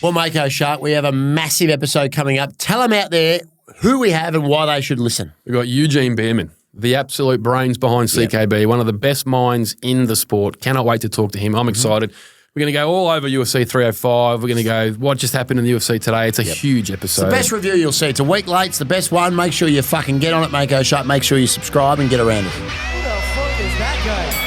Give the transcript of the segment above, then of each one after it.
Well, Mako Shark, we have a massive episode coming up. Tell them out there who we have and why they should listen. We've got Eugene Bareman, the absolute brains behind CKB, one of the best minds in the sport. Cannot wait to talk to him. I'm excited. We're going to go all over UFC 305. We're going to go what just happened in the UFC today. It's a huge episode. It's the best review you'll see. It's a week late. It's the best one. Make sure you fucking get on it, Mako Shark. Make sure you subscribe and get around it. Who the fuck is that guy?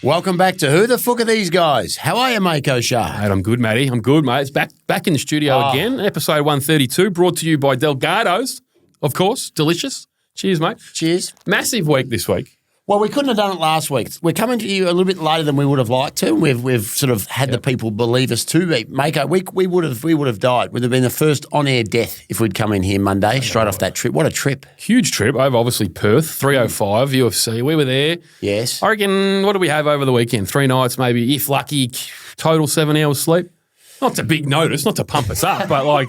Welcome back to Who the Fuck Are These Guys? How are you, Mako Shark? Mate, I'm good, Matty. I'm good, mate. It's back in the studio again. Episode 132, brought to you by Delgado's, of course. Delicious. Cheers, mate. Cheers. Massive week this week. Well, we couldn't have done it last week. We're coming to you a little bit later than we would have liked to. We've sort of had the people believe us to be. Mako, we would have died. Would have been the first on-air death if we'd come in here Monday, straight off that trip. What a trip. Huge trip over, obviously, Perth, 305, UFC. We were there. Yes. I reckon, what did we have over the weekend? 3 nights, maybe, if lucky, total 7 hours sleep. Not to big notice, not to pump us up, but like...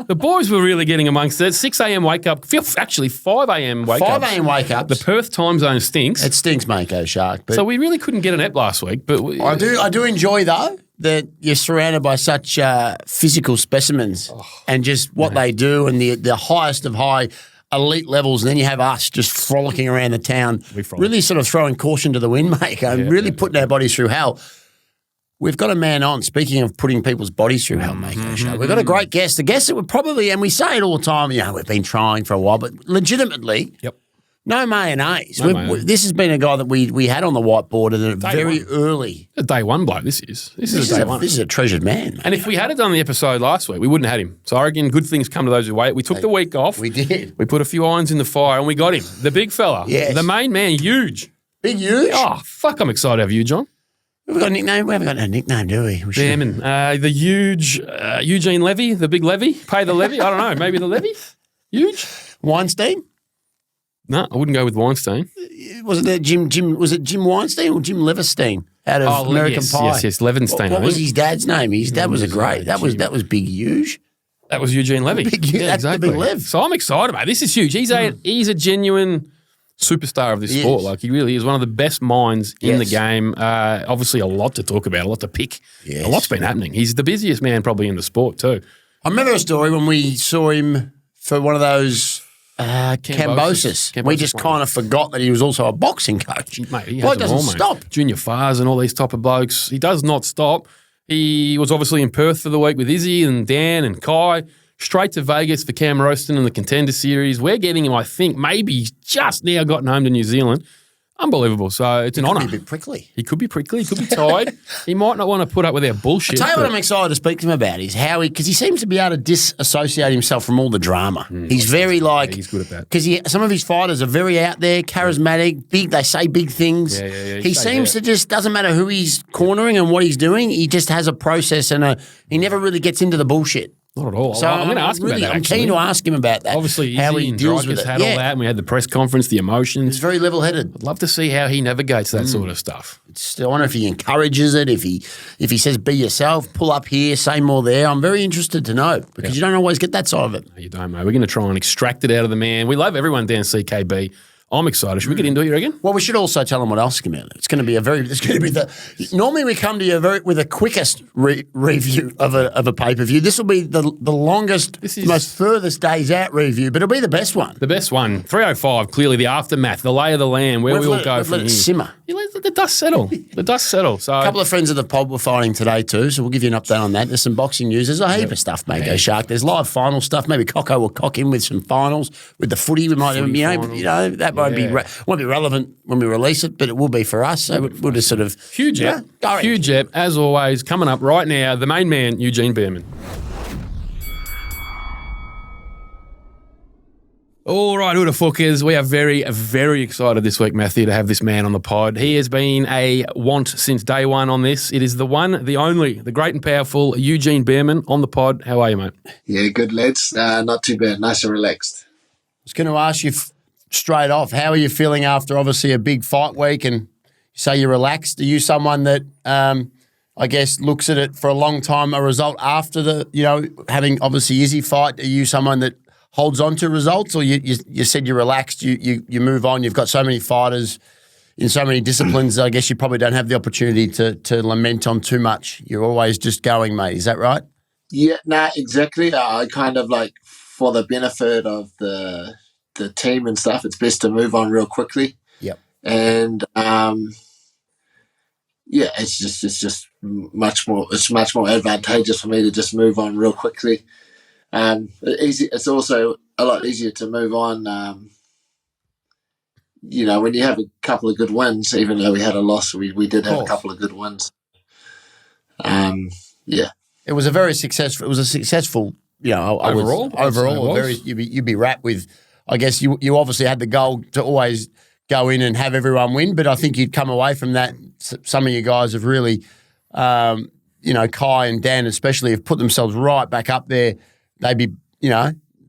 The boys were really getting amongst it. 6 a.m. wake up. Actually, 5 a.m. wake up. 5 a.m. wake up. The Perth time zone stinks. It stinks, Mako Shark. But so we really couldn't get an ep last week. But I do enjoy, though, that you're surrounded by such physical specimens and just what they do and the highest of high elite levels. And then you have us just frolicking around the town, really sort of throwing caution to the wind, Mako, and really putting our bodies through hell. We've got a man on, speaking of putting people's bodies through hell, Mako Show. We've got a great guest. A guest that would probably, and we say it all the time, we've been trying for a while, but legitimately, no mayonnaise. This has been a guy that we had on the whiteboard at a very early. A day one bloke, this is. This is a day one. This is a treasured man. And if we had done the episode last week, we wouldn't have had him. So I reckon good things come to those who wait. We took the week off. We did. We put a few irons in the fire and we got him. The big fella. Yes. The main man, Huge. Big Huge? Oh, fuck, I'm excited to have you, John. We've got a nickname. We haven't got no nickname, do we? Bareman. The huge Eugene Levy, the big Levy. Pay the Levy. I don't know. Maybe the Levy? Huge? Weinstein? No, I wouldn't go with Weinstein. Was it Jim? Was it Jim Weinstein or Jim Leverstein out of American Pie? Yes, Levenstein. What was his dad's name? His dad was a great. That was Big Huge. That was Eugene Levy. That's the Big Lev. So I'm excited, mate. This is huge. He's a genuine superstar of this sport. Like, he really is one of the best minds in the game. Obviously, a lot to talk about, a lot to pick. A lot's been happening. He's the busiest man probably in the sport too. I remember a story when we saw him for one of those Cambosis. We just kind of forgot that he was also a boxing coach. Mate, he doesn't stop. Junior Fars and all these type of blokes. He does not stop. He was obviously in Perth for the week with Izzy and Dan and Kai. Straight to Vegas for Cam Roaston and the Contender Series. We're getting him, I think, maybe he's just now gotten home to New Zealand. Unbelievable. So it's an honour. He could be a bit prickly. He could be prickly. He could be tired. He might not want to put up with our bullshit. I'll tell you what I'm excited to speak to him about is how because he seems to be able to disassociate himself from all the drama. He's very he's good at that. Because some of his fighters are very out there, charismatic, big. They say big things. He seems to just, doesn't matter who he's cornering and what he's doing, he just has a process and he never really gets into the bullshit. Not at all. So I'm going to ask him about that. I'm keen to ask him about that. Obviously, how Izzy he and deals with Dricus it. had all that, and we had the press conference, the emotions. He's very level-headed. I'd love to see how he navigates that sort of stuff. I wonder if he encourages it, if he says be yourself, pull up here, say more there. I'm very interested to know because you don't always get that side of it. No, you don't, mate. We're going to try and extract it out of the man. We love everyone down CKB. I'm excited. Should we get into it, you reckon? Well, we should also tell them what else is going to be. It's going to be normally we come to you with the quickest review of a pay-per-view. This will be the longest, most furthest days out review, but it'll be the best one. The best one. 305, clearly the aftermath, the lay of the land, where we all go from here. Let it simmer. Let the dust settle. The dust settle. So a couple of friends of the pod were fighting today too, so we'll give you an update on that. There's some boxing news. There's a heap of stuff, Mako Shark. There's live final stuff. Maybe Coco will cock in with some finals. With the footy, we might, that won't be relevant when we release it, but it will be for us. So we'll just sort of huge ep, as always. Coming up right now, the main man, Eugene Bareman. All right, who the fuck is? We are very, very excited this week, Matthew, to have this man on the pod. He has been a want since day one on this. It is the one, the only, the great and powerful Eugene Bareman on the pod. How are you, mate? Yeah, good, lads. Not too bad. Nice and relaxed. I was going to ask you straight off, how are you feeling after obviously a big fight week and you say you're relaxed? Are you someone that, I guess, looks at it for a long time, a result after having obviously Izzy fight? Are you someone that holds on to results, or you said you're relaxed, you move on, you've got so many fighters in so many disciplines, I guess you probably don't have the opportunity to lament on too much. You're always just going, mate. Is that right? Yeah, exactly. I kind of like, for the benefit of the team and stuff, it's best to move on real quickly. Yep. And it's just much more advantageous for me to just move on real quickly. It's also a lot easier to move on. When you have a couple of good wins, even though we had a loss, we did have a couple of good wins. It was a successful, overall, you'd be wrapped with, I guess you obviously had the goal to always go in and have everyone win, but I think you'd come away from that. Some of you guys have really, Kai and Dan especially, have put themselves right back up there. They'd be,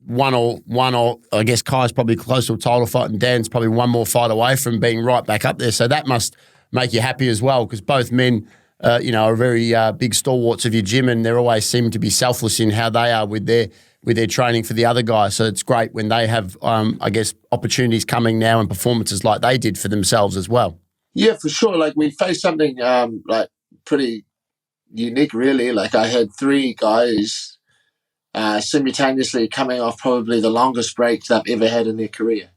one or I guess Kai's probably close to a title fight and Dan's probably one more fight away from being right back up there. So that must make you happy as well, because both men, are very big stalwarts of your gym, and they always seem to be selfless in how they are with their training for the other guys. So it's great when they have, I guess, opportunities coming now and performances like they did for themselves as well. Yeah, for sure. Like, we faced something like pretty unique, really. Like, I had 3 guys simultaneously coming off probably the longest breaks they've ever had in their career,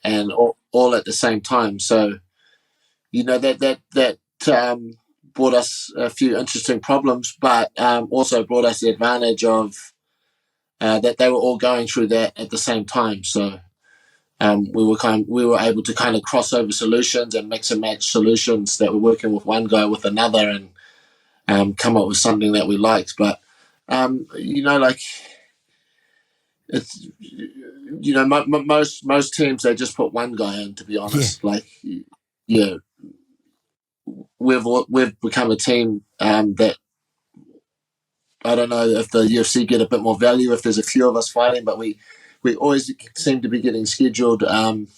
and all at the same time. So, that brought us a few interesting problems, but also brought us the advantage of that they were all going through that at the same time. So we were able to kind of cross over solutions and mix and match solutions that were working with one guy with another, and come up with something that we liked. But it's most teams, they just put one guy in, to be honest. We've become a team that, I don't know if the UFC get a bit more value if there's a few of us fighting, but we always seem to be getting scheduled in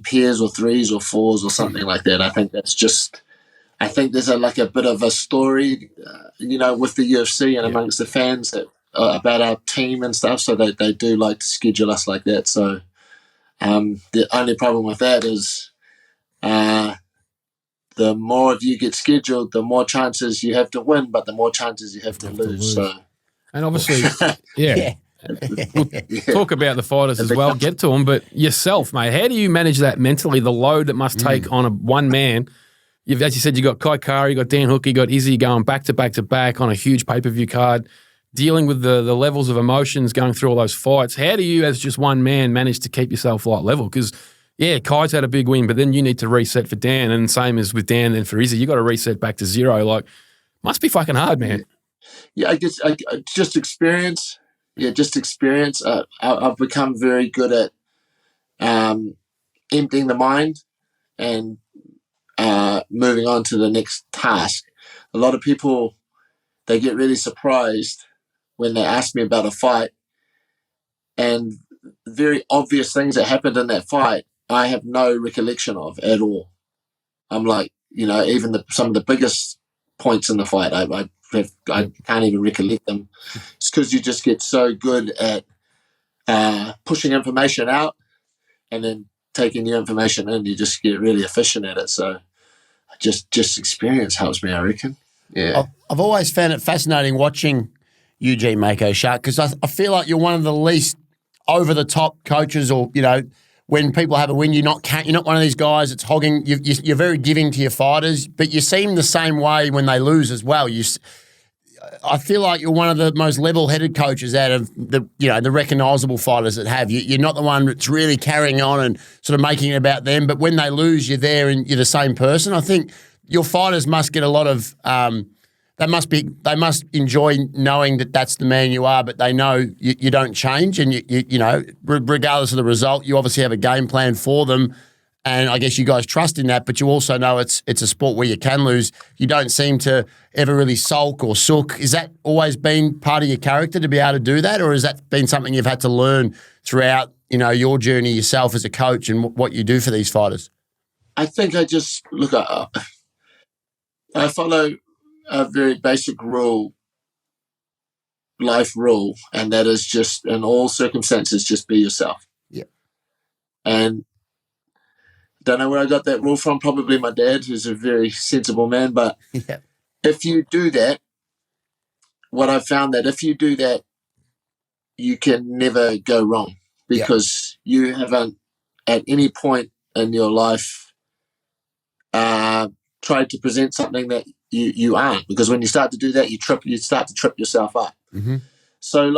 pairs or threes or fours or something like that. I think there's a bit of a story with the UFC and amongst the fans that about our team and stuff, so they do like to schedule us like that. So the only problem with that is the more of you get scheduled, the more chances you have to win, but the more chances you have to lose. So, and obviously, we'll talk about the fighters as well, get to them, but yourself, mate, how do you manage that mentally, the load that must take on one man? As you said, you got Kai Kara, you got Dan Hook, you got Izzy going back to back to back on a huge pay-per-view card, dealing with the levels of emotions going through all those fights. How do you, as just one man, manage to keep yourself level? Because Kai's had a big win, but then you need to reset for Dan, and same as with Dan and for Izzy, you got to reset back to zero. Like, must be fucking hard, man. Yeah, I guess just experience. Yeah, just experience. I've become very good at emptying the mind and moving on to the next task. A lot of people, they get really surprised when they ask me about a fight, and very obvious things that happened in that fight I have no recollection of at all. I'm like, even some of the biggest points in the fight, I can't even recollect them. It's because you just get so good at pushing information out and then taking the information in. You just get really efficient at it. So just experience helps me, I reckon. Yeah. I've always found it fascinating watching Eugene Mako Shark, because I feel like you're one of the least over-the-top coaches, or, when people have a win, you're not one of these guys that's hogging. You're very giving to your fighters, but you seem the same way when they lose as well. I feel like you're one of the most level-headed coaches out of the recognisable fighters that have. You're not the one that's really carrying on and sort of making it about them, but when they lose, you're there and you're the same person. I think your fighters must get a lot of they must enjoy knowing that that's the man you are, but they know you don't change, and regardless of the result, you obviously have a game plan for them, and I guess you guys trust in that. But you also know it's a sport where you can lose. You don't seem to ever really sulk or sook. Is that always been part of your character to be able to do that, or has that been something you've had to learn throughout your journey yourself as a coach and what you do for these fighters? I think I just look. I follow a very basic rule, life rule, and that is just in all circumstances, just be yourself. Yeah. And don't know where I got that rule from. Probably my dad, who's a very sensible man. But Yeah. if you do that, what I've found that if you do that, you can never go wrong because you haven't at any point in your life tried to present something that you aren't. Because when you start to do that, you start to trip yourself up. Mm-hmm. So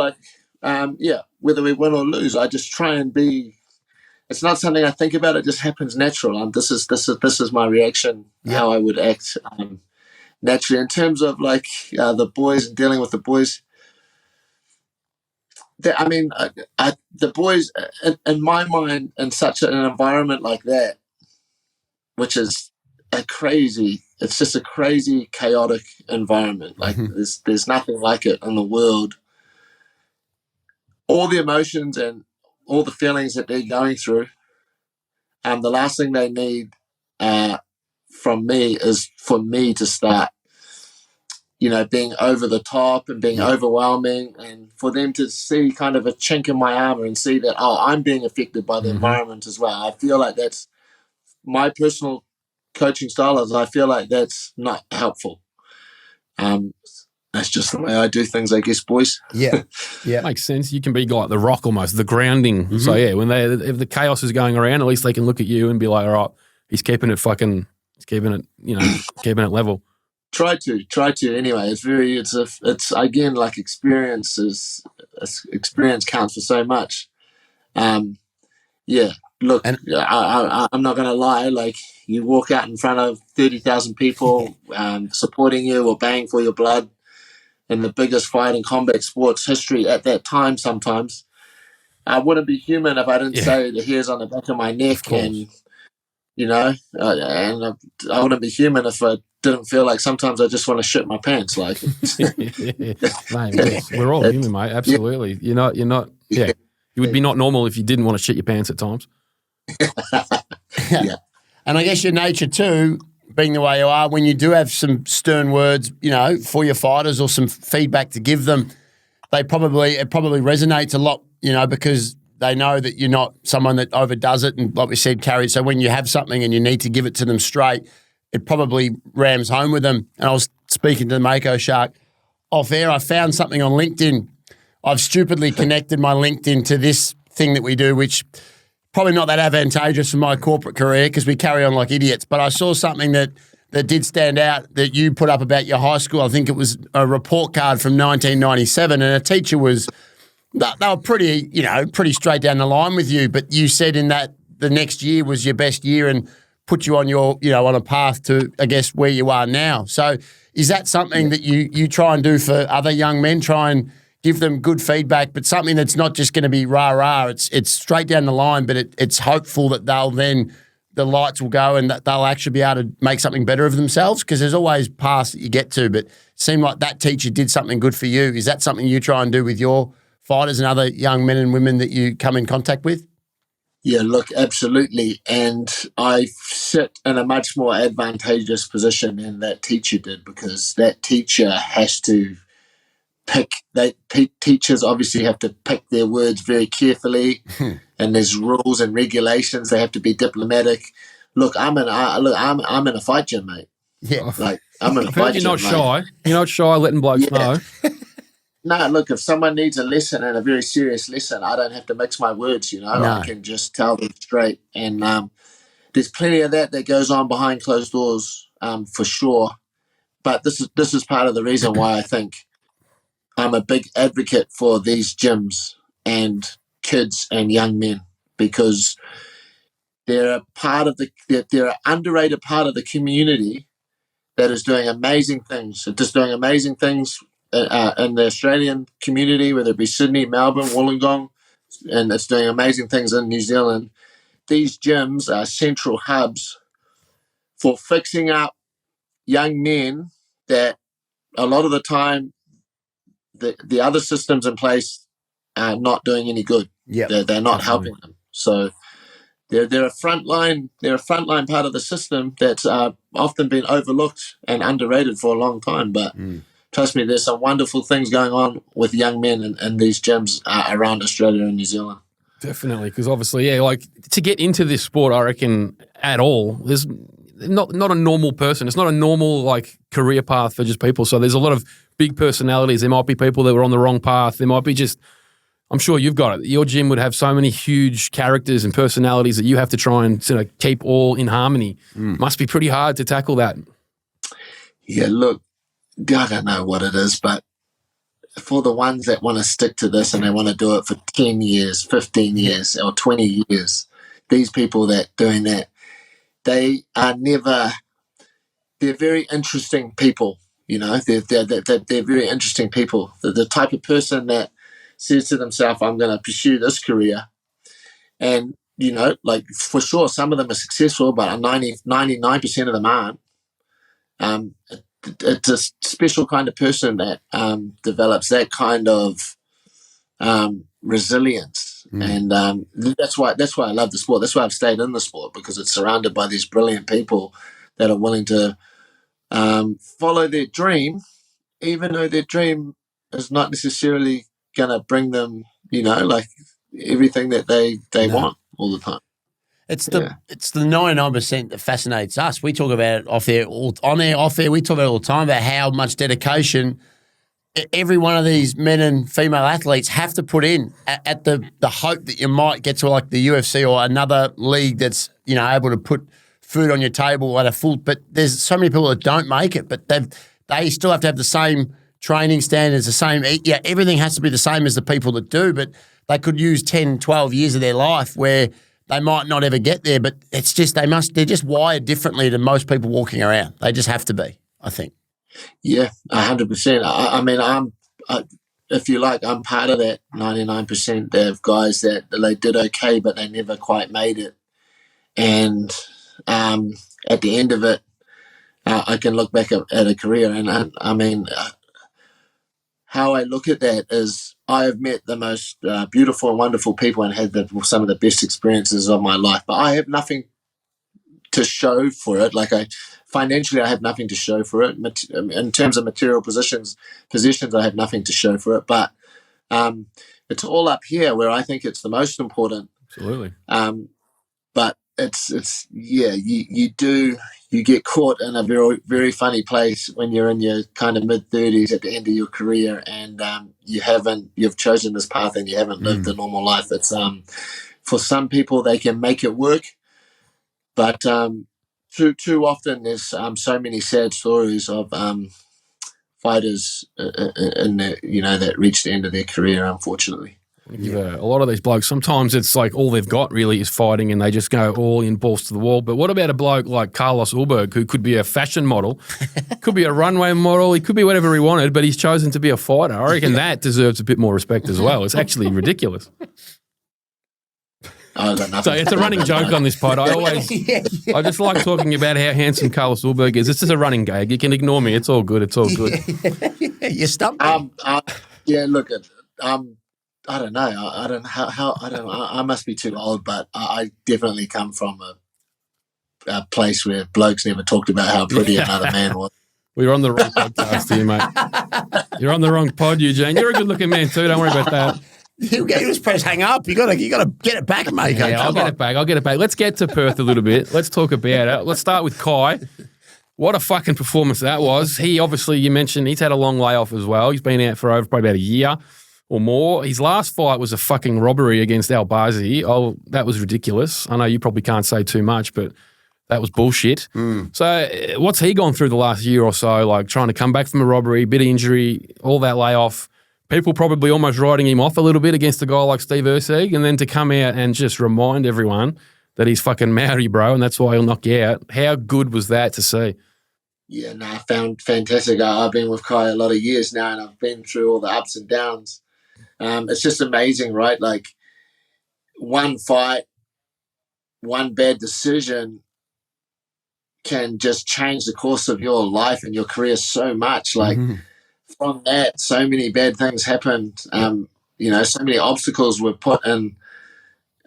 whether we win or lose, I just try and be. It's not something I think about. It just happens natural. This is my reaction. How I would act naturally in terms of the boys and dealing with the boys. The boys in my mind in such an environment like that, which is it's just a crazy, chaotic environment. Like there's nothing like it in the world. All the emotions and all the feelings that they're going through, the last thing they need from me is for me to start, being over the top and being overwhelming, and for them to see kind of a chink in my armor and see that, I'm being affected by the environment as well. I feel like that's my personal coaching style. I feel like that's not helpful. That's just the way I do things, I guess, boys. Yeah. Makes sense. You can be like the rock almost, the grounding. So yeah, if the chaos is going around, at least they can look at you and be like, all right, he's keeping it keeping it level. Try to anyway. It's again, like experience counts for so much. Look, I'm not going to lie. Like, you walk out in front of 30,000 people supporting you or baying for your blood in the biggest fight in combat sports history at that time. Sometimes I wouldn't be human if I didn't say the hairs on the back of my neck, and and I wouldn't be human if I didn't feel like sometimes I just want to shit my pants. Like, mate, we're all human, mate. Absolutely. You're not. Yeah, you would be not normal if you didn't want to shit your pants at times. Yeah. And I guess your nature too, being the way you are, when you do have some stern words, for your fighters or some feedback to give them, it probably resonates a lot, because they know that you're not someone that overdoes it and, like we said, carries. So when you have something and you need to give it to them straight, it probably rams home with them. And I was speaking to the Mako Shark off air. I found something on LinkedIn. I've stupidly connected my LinkedIn to this thing that we do, which probably not that advantageous for my corporate career because we carry on like idiots. But I saw something that did stand out that you put up about your high school. I think it was a report card from 1997, and a teacher was, they were pretty straight down the line with you. But you said in that the next year was your best year and put you on on a path to, I guess, where you are now. So is that something that you try and do for other young men? Try and give them good feedback, but something that's not just going to be rah-rah. It's straight down the line, but it's hopeful that the lights will go and that they'll actually be able to make something better of themselves, because there's always paths that you get to, but it seemed like that teacher did something good for you. Is that something you try and do with your fighters and other young men and women that you come in contact with? Yeah, look, absolutely. And I sit in a much more advantageous position than that teacher did, because that teacher has to teachers obviously have to pick their words very carefully, and there's rules and regulations. They have to be diplomatic. Look, I'm in a fight gym, mate. Yeah, like I'm in a fight gym. You're not shy. You're not shy letting blokes know. No, look, if someone needs a lesson and a very serious lesson, I don't have to mix my words. No. I can just tell them straight. And there's plenty of that goes on behind closed doors, for sure. But this is part of the reason why I think I'm a big advocate for these gyms and kids and young men, because they're an underrated part of the community that is doing amazing things. It's just doing amazing things in the Australian community, whether it be Sydney, Melbourne, Wollongong, and it's doing amazing things in New Zealand. These gyms are central hubs for fixing up young men that a lot of the time the other systems in place are not doing any good. Yep. They're not helping them. So they're a frontline part of the system that's often been overlooked and underrated for a long time. But trust me, there's some wonderful things going on with young men in these gyms around Australia and New Zealand. Definitely, because obviously, yeah, like to get into this sport, I reckon at all, there's not a normal person. It's not a normal like career path for just people. So there's a lot of big personalities. There might be people that were on the wrong path. There might be just, I'm sure you've got it. Your gym would have so many huge characters and personalities that you have to try and sort of keep all in harmony. Must be pretty hard to tackle that. Yeah, look, I don't know what it is, but for the ones that want to stick to this and they want to do it for 10 years, 15 years, or 20 years, these people that doing that, they are never, they're very interesting people, you know, they're very interesting people. They're the type of person that says to themselves, I'm going to pursue this career. And, you know, like for sure, some of them are successful, but 99% of them aren't. It's a special kind of person that develops that kind of resilience, and that's why I love the sport. That's why I've stayed in the sport, because it's surrounded by these brilliant people that are willing to follow their dream, even though their dream is not necessarily going to bring them, you know, like everything that they want all the time. It's the 99% that fascinates us. We talk about it off air, on air, off air. We talk about it all the time about how much dedication every one of these men and female athletes have to put in at the hope that you might get to like the UFC or another league that's, you know, able to put food on your table at a full. But there's so many people that don't make it, but they still have to have the same training standards, the same. Yeah, everything has to be the same as the people that do, but they could use 10, 12 years of their life where they might not ever get there, but it's just they're just wired differently than most people walking around. They just have to be, I think. Yeah, 100%. I mean, if you like, I'm part of that 99% of guys that they did okay, but they never quite made it. And at the end of it, I can look back at a career, and I mean, how I look at that is I have met the most beautiful and wonderful people and had some of the best experiences of my life, but I have nothing to show for it. Like financially, I have nothing to show for it. In terms of material positions, I have nothing to show for it. But it's all up here where I think it's the most important. Absolutely. But it's you get caught in a very, very funny place when you're in your kind of mid-30s at the end of your career, and you've chosen this path and you haven't lived a normal life. It's for some people they can make it work, but too often there's so many sad stories of fighters that reach the end of their career, unfortunately. A lot of these blokes, sometimes it's like all they've got really is fighting and they just go all in, balls to the wall. But what about a bloke like Carlos Ulberg, who could be a fashion model, could be a runway model, he could be whatever he wanted, but he's chosen to be a fighter? I reckon that deserves a bit more respect as well. It's actually ridiculous. So it's a running joke on this pod. I just like talking about how handsome Carlos Ulberg is. It's just a running gag. You can ignore me. It's all good. It's all good. You stumped me. Yeah, look, I don't know. I don't know I don't know. I must be too old, but I definitely come from a place where blokes never talked about how pretty another man was. We're on the wrong podcast here, mate. You're on the wrong pod, Eugene. You're a good-looking man too. Don't worry about that. You just press hang up. You got to get it back, mate. Yeah, I'll get it back. Let's get to Perth a little bit. Let's talk about it. Let's start with Kai. What a fucking performance that was. He obviously, you mentioned, he's had a long layoff as well. He's been out for over probably about a year or more. His last fight was a fucking robbery against Al-Bazi. Oh, that was ridiculous. I know you probably can't say too much, but that was bullshit. So what's he gone through the last year or so, like trying to come back from a robbery, bit of injury, all that layoff, people probably almost writing him off a little bit against a guy like Steve Erceg, and then to come out and just remind everyone that he's fucking Maori, bro, and that's why he'll knock you out. How good was that to see? Yeah, I found fantastic. I've been with Kai a lot of years now, and I've been through all the ups and downs. It's just amazing, right? Like one fight, one bad decision can just change the course of your life and your career so much. Like from that, so many bad things happened. So many obstacles were put in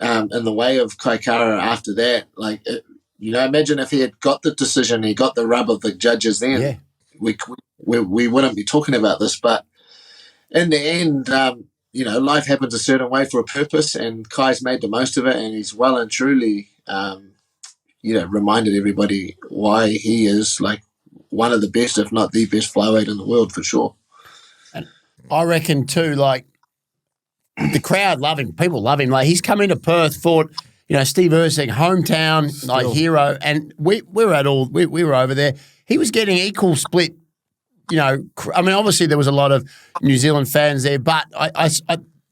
in the way of Kai Kara after that. Like, imagine if he had got the decision, he got the rub of the judges then, we wouldn't be talking about this. But in the end, life happens a certain way for a purpose, and Kai's made the most of it, and he's well and truly, reminded everybody why he is like one of the best, if not the best flyweight in the world for sure. And I reckon too, like the crowd love him. People love him. Like he's come into Perth, fought, Steve Erceg, hometown, like hero, and we were over there. He was getting equal split. Obviously there was a lot of New Zealand fans there, but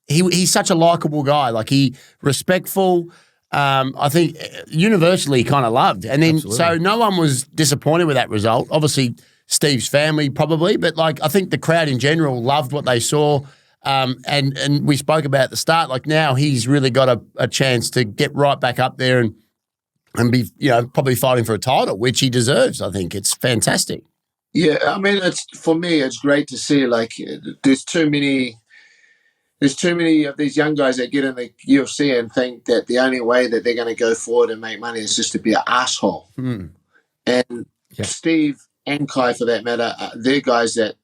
he's such a likable guy. Like he respectful. I think universally kind of loved. And then so no one was disappointed with that result. Obviously Steve's family probably, but like I think the crowd in general loved what they saw. And we spoke about at the start, like now he's really got a chance to get right back up there and be, probably fighting for a title, which he deserves. I think it's fantastic. Yeah, I mean, for me, it's great to see. Like, there's too many of these young guys that get in the UFC and think that the only way that they're going to go forward and make money is just to be an asshole. And Steve and Kai, for that matter, they're guys that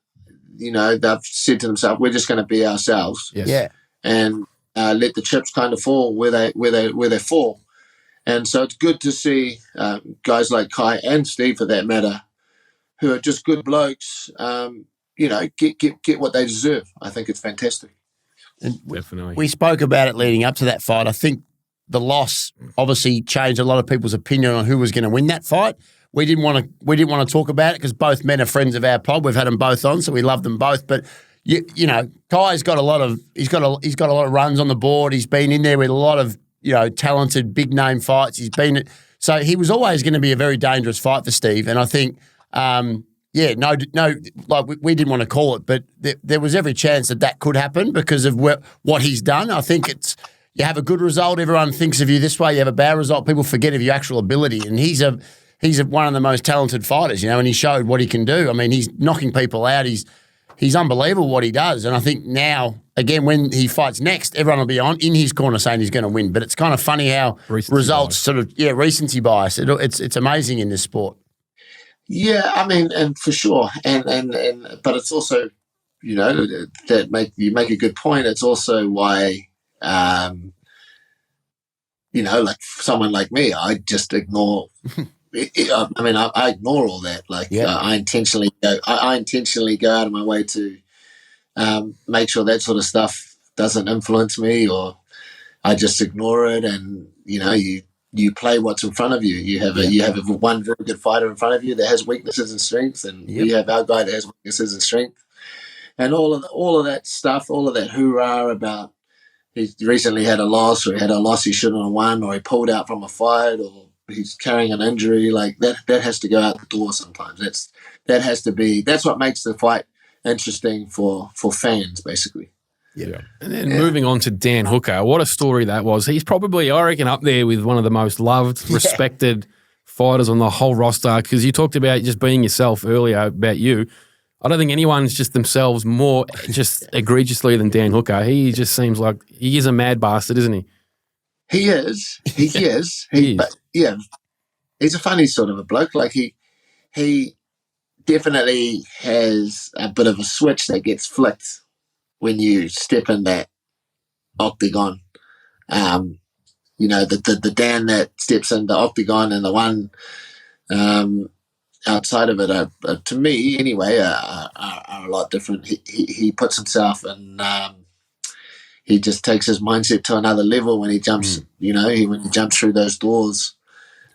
they've said to themselves, "We're just going to be ourselves." And let the chips kind of fall where they fall. And so it's good to see guys like Kai and Steve, for that matter, who are just good blokes, get what they deserve. I think it's fantastic. And definitely. We spoke about it leading up to that fight. I think the loss obviously changed a lot of people's opinion on who was going to win that fight. We didn't want to talk about it because both men are friends of our pod. We've had them both on, so we love them both. But Kai's got a lot of runs on the board. He's been in there with a lot of talented big name fights. So he was always going to be a very dangerous fight for Steve. And I think. We didn't want to call it, but there was every chance that could happen because of what he's done. I think you have a good result, everyone thinks of you this way. You have a bad result, people forget of your actual ability. And he's one of the most talented fighters, and he showed what he can do. I mean, he's knocking people out. He's unbelievable what he does. And I think now, again, when he fights next, everyone will be in his corner saying he's going to win. But it's kind of funny how results recency bias. It's amazing in this sport. Yeah, I mean, and for sure, and but it's also, you make a good point. It's also why, like someone like me, I just ignore. I ignore all that. Like, I intentionally go out of my way to make sure that sort of stuff doesn't influence me, or I just ignore it. And you play what's in front of you. You have one very good fighter in front of you that has weaknesses and strengths, and we have our guy that has weaknesses and strength, and all of that stuff, all of that hoorah about he recently had a loss, or he had a loss he shouldn't have won, or he pulled out from a fight, or he's carrying an injury, like that has to go out the door sometimes. That's what makes the fight interesting for fans, basically. Yeah. And then moving on to Dan Hooker, what a story that was. He's probably, I reckon, up there with one of the most loved, respected fighters on the whole roster, because you talked about just being yourself earlier about you. I don't think anyone's just themselves more just egregiously than Dan Hooker. He just seems like he is a mad bastard, isn't he? He is. He is. But yeah, he's a funny sort of a bloke. Like he definitely has a bit of a switch that gets flicked when you step in that octagon. The Dan that steps in the octagon and the one outside of it are, to me anyway, are a lot different. He puts himself in, he just takes his mindset to another level when he jumps, when he jumps through those doors.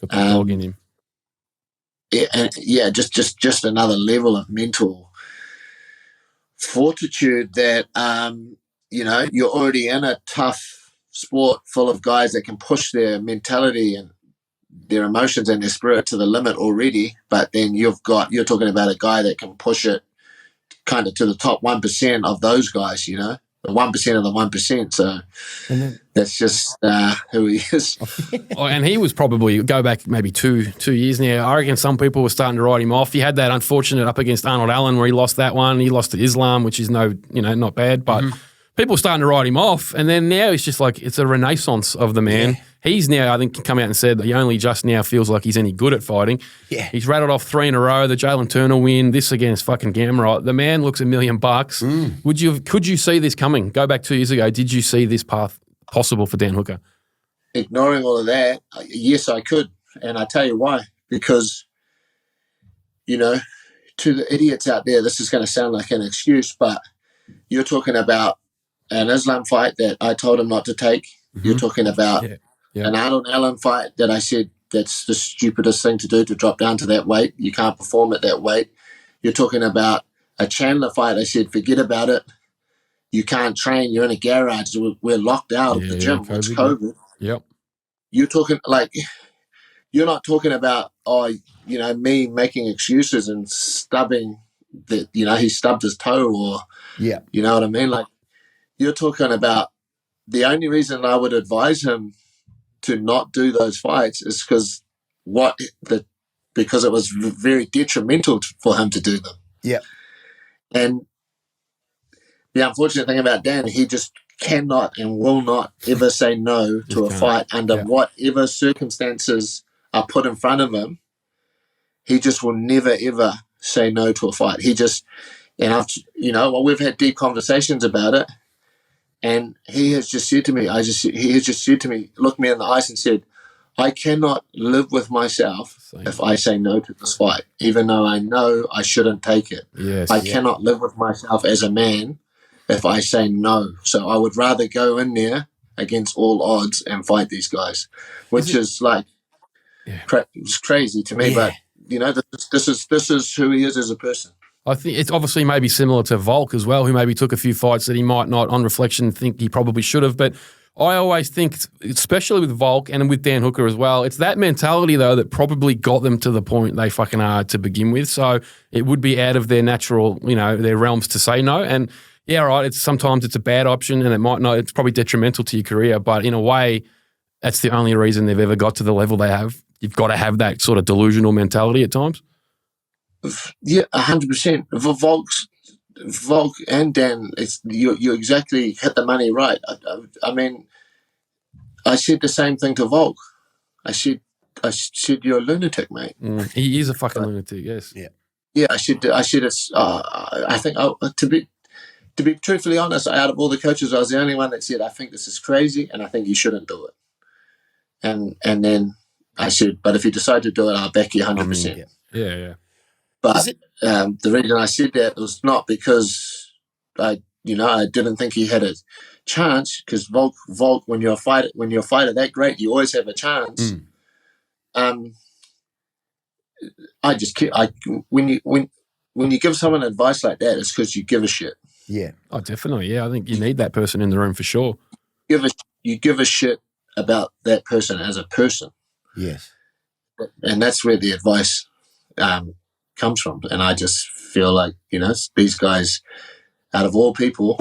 Got the dog in him. Just another level of mental fortitude that, you're already in a tough sport full of guys that can push their mentality and their emotions and their spirit to the limit already. But then you're talking about a guy that can push it kind of to the top 1% of those guys, the 1% of the 1%. So that's just who he is. And he was probably, go back maybe two years now, I reckon some people were starting to write him off. He had that unfortunate up against Arnold Allen where he lost that one. He lost to Islam, which is not bad. But people are starting to write him off. And then now it's just like it's a renaissance of the man. Yeah. He's now, I think, come out and said that he only just now feels like he's any good at fighting. Yeah. He's rattled off 3 in a row, the Jalen Turner win, this against fucking Gamrot. The man looks $1 million. Could you see this coming? Go back 2 years ago. Did you see this path possible for Dan Hooker? Ignoring all of that, yes, I could. And I tell you why. Because, you know, to the idiots out there, this is going to sound like an excuse, but you're talking about an Islam fight that I told him not to take. You're talking about an Arnold Allen fight that I said that's the stupidest thing to do, to drop down to that weight. You can't perform at that weight. You're talking about a Chandler fight. I said, forget about it. You can't train. You're in a garage. We're locked out of the gym. It's COVID. Yep. You're talking like, you're not talking about, me making excuses and stubbing that, he stubbed his toe or, you know what I mean? Like, you're talking about the only reason I would advise him to not do those fights is because it was very detrimental for him to do them. Yeah. And the unfortunate thing about Dan, he just cannot and will not ever say no to a fight under whatever circumstances are put in front of him. He just will never, ever say no to a fight. He just, and we've had deep conversations about it. And he has just said to me, looked me in the eyes and said, I cannot live with myself if I say no to this fight, even though I know I shouldn't take it. I cannot live with myself as a man if I say no. So I would rather go in there against all odds and fight these guys, which is like, it's crazy to me, but this is who he is as a person. I think it's obviously maybe similar to Volk as well, who maybe took a few fights that he might not, on reflection, think he probably should have. But I always think, especially with Volk and with Dan Hooker as well, it's that mentality, though, that probably got them to the point they fucking are to begin with. So it would be out of their natural, their realms to say no. And yeah, right, sometimes it's a bad option and it's probably detrimental to your career. But in a way, that's the only reason they've ever got to the level they have. You've got to have that sort of delusional mentality at times. Yeah, 100%. Volk and Dan, you exactly hit the money right. I mean, I said the same thing to Volk. I said you're a lunatic, mate. He is a fucking lunatic. Yes. Yeah. Yeah. I said it's. I think to be truthfully honest, out of all the coaches, I was the only one that said I think this is crazy and I think you shouldn't do it. And then I said, but if you decide to do it, I'll back you 100%. Yeah. But the reason I said that was not because I didn't think he had a chance. Because Volk, when you're a fighter that great, you always have a chance. When you give someone advice like that, it's because you give a shit. Yeah. Oh, definitely. Yeah, I think you need that person in the room for sure. You give a shit about that person as a person. Yes. And that's where the advice comes from. And I just feel like, these guys, out of all people,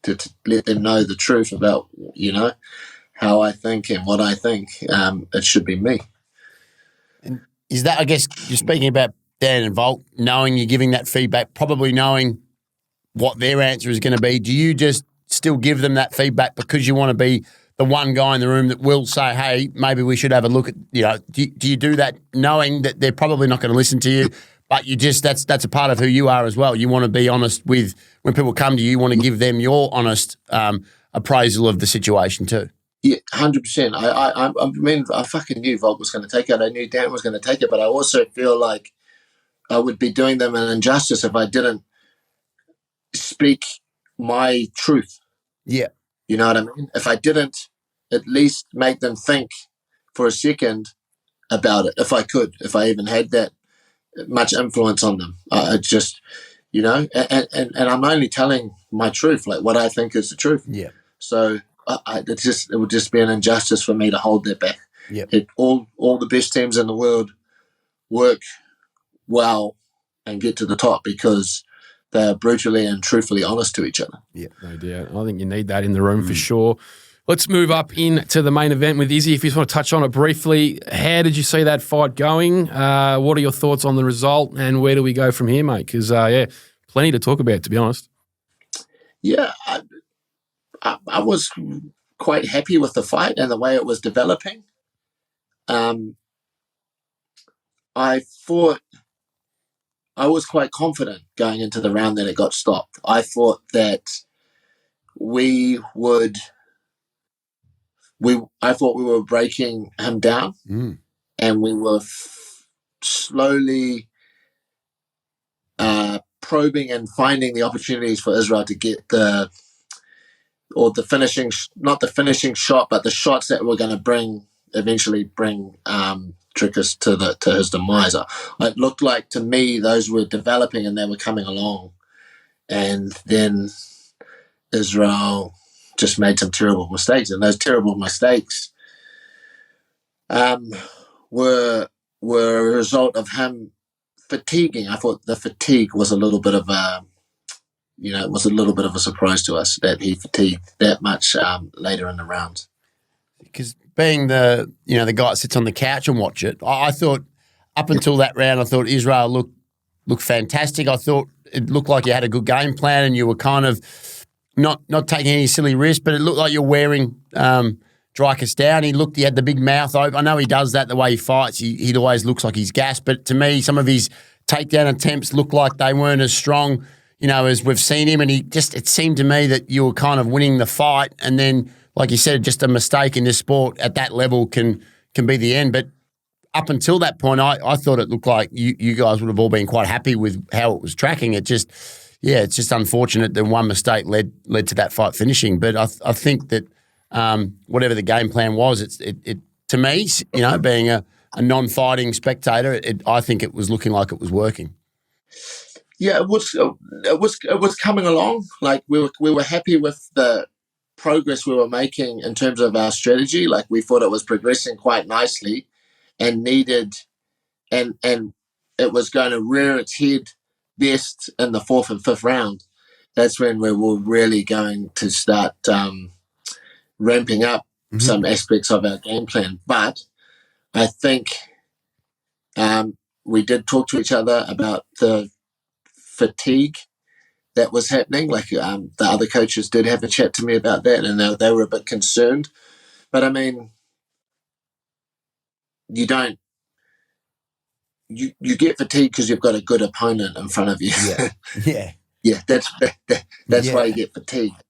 to let them know the truth about, how I think and what I think, it should be me. And is that, I guess, you're speaking about Dan and Volk, knowing you're giving that feedback, probably knowing what their answer is going to be. Do you just still give them that feedback because you want to be the one guy in the room that will say, hey, maybe we should have a look at, do you do that knowing that they're probably not going to listen to you, but you just, that's a part of who you are as well. You want to be honest with, when people come to you, you want to give them your honest appraisal of the situation too. Yeah, 100%. I fucking knew Volk was going to take it. I knew Dan was going to take it, but I also feel like I would be doing them an injustice if I didn't speak my truth. Yeah. You know what I mean? If I didn't at least make them think for a second about it, if I even had that much influence on them, I just, and I'm only telling my truth, like what I think is the truth. Yeah. So it would just be an injustice for me to hold that back. Yeah. All the best teams in the world work well and get to the top because they are brutally and truthfully honest to each other. Yeah, no doubt. I think you need that in the room for sure. Let's move up into the main event with Izzy. If you just want to touch on it briefly, how did you see that fight going? What are your thoughts on the result and where do we go from here, mate? Because, plenty to talk about, to be honest. Yeah, I was quite happy with the fight and the way it was developing. I thought I was quite confident going into the round that it got stopped. I thought that we would. I thought we were breaking him down, and we were slowly probing and finding the opportunities for Israel to get the finishing, not the finishing shot, but the shots that were going to eventually bring Dricus to his demise. It looked like to me those were developing and they were coming along, and then Israel just made some terrible mistakes, and those terrible mistakes were a result of him fatiguing. I thought the fatigue was a little bit of a surprise to us that he fatigued that much later in the round. Because being the guy that sits on the couch and watch it, I thought up until that round, I thought Israel looked fantastic. I thought it looked like you had a good game plan and you were kind of not taking any silly risks, but it looked like you're wearing Dricus down. He had the big mouth open. I know he does that the way he fights. He always looks like he's gassed, but to me, some of his takedown attempts looked like they weren't as strong, as we've seen him. And it seemed to me that you were kind of winning the fight. And then, like you said, just a mistake in this sport at that level can be the end. But up until that point, I thought it looked like you guys would have all been quite happy with how it was tracking. It's just unfortunate that one mistake led to that fight finishing. But I think that whatever the game plan was, it to me, being a non-fighting spectator, I think it was looking like it was working. Yeah, it was coming along. Like we were happy with the progress we were making in terms of our strategy. Like we thought it was progressing quite nicely, and it was going to rear its head best in the 4th and 5th round. That's when we were really going to start ramping up some aspects of our game plan. But I think we did talk to each other about the fatigue that was happening. Like the other coaches did have a chat to me about that, and they were a bit concerned. But I mean, you get fatigued because you've got a good opponent in front of you. Yeah. That's why you get fatigued.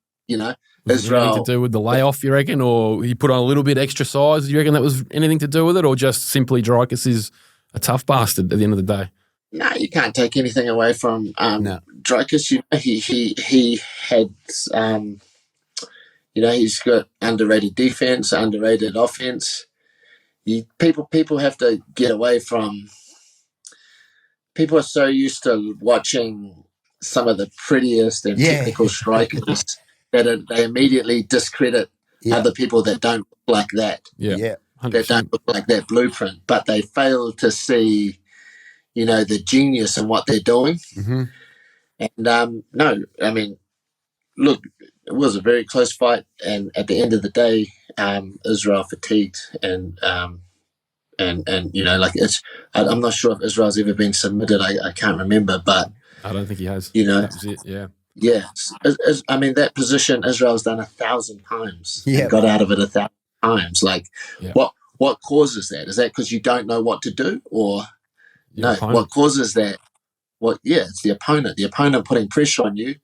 Israel. Anything to do with the layoff, you reckon, or he put on a little bit extra size? Do you reckon that was anything to do with it, or just simply Dricus is a tough bastard at the end of the day? No, you can't take anything away from Dricus. He had, he's got underrated defense, underrated offense. People have to get away from. People are so used to watching some of the prettiest and technical strikers that they immediately discredit other people that don't look like that. Yeah, 100%. That don't look like that blueprint, but they fail to see, the genius in what they're doing. Mm-hmm. And no, I mean, look, it was a very close fight, and at the end of the day, Israel fatigued, and it's. I'm not sure if Israel's ever been submitted. I can't remember, but I don't think he has. That was it. Yeah. Yeah, I mean that position Israel's done 1,000 times. And got out of it 1,000 times. Like, what causes that? Is that because you don't know what to do, or what causes that? It's the opponent. The opponent putting pressure on you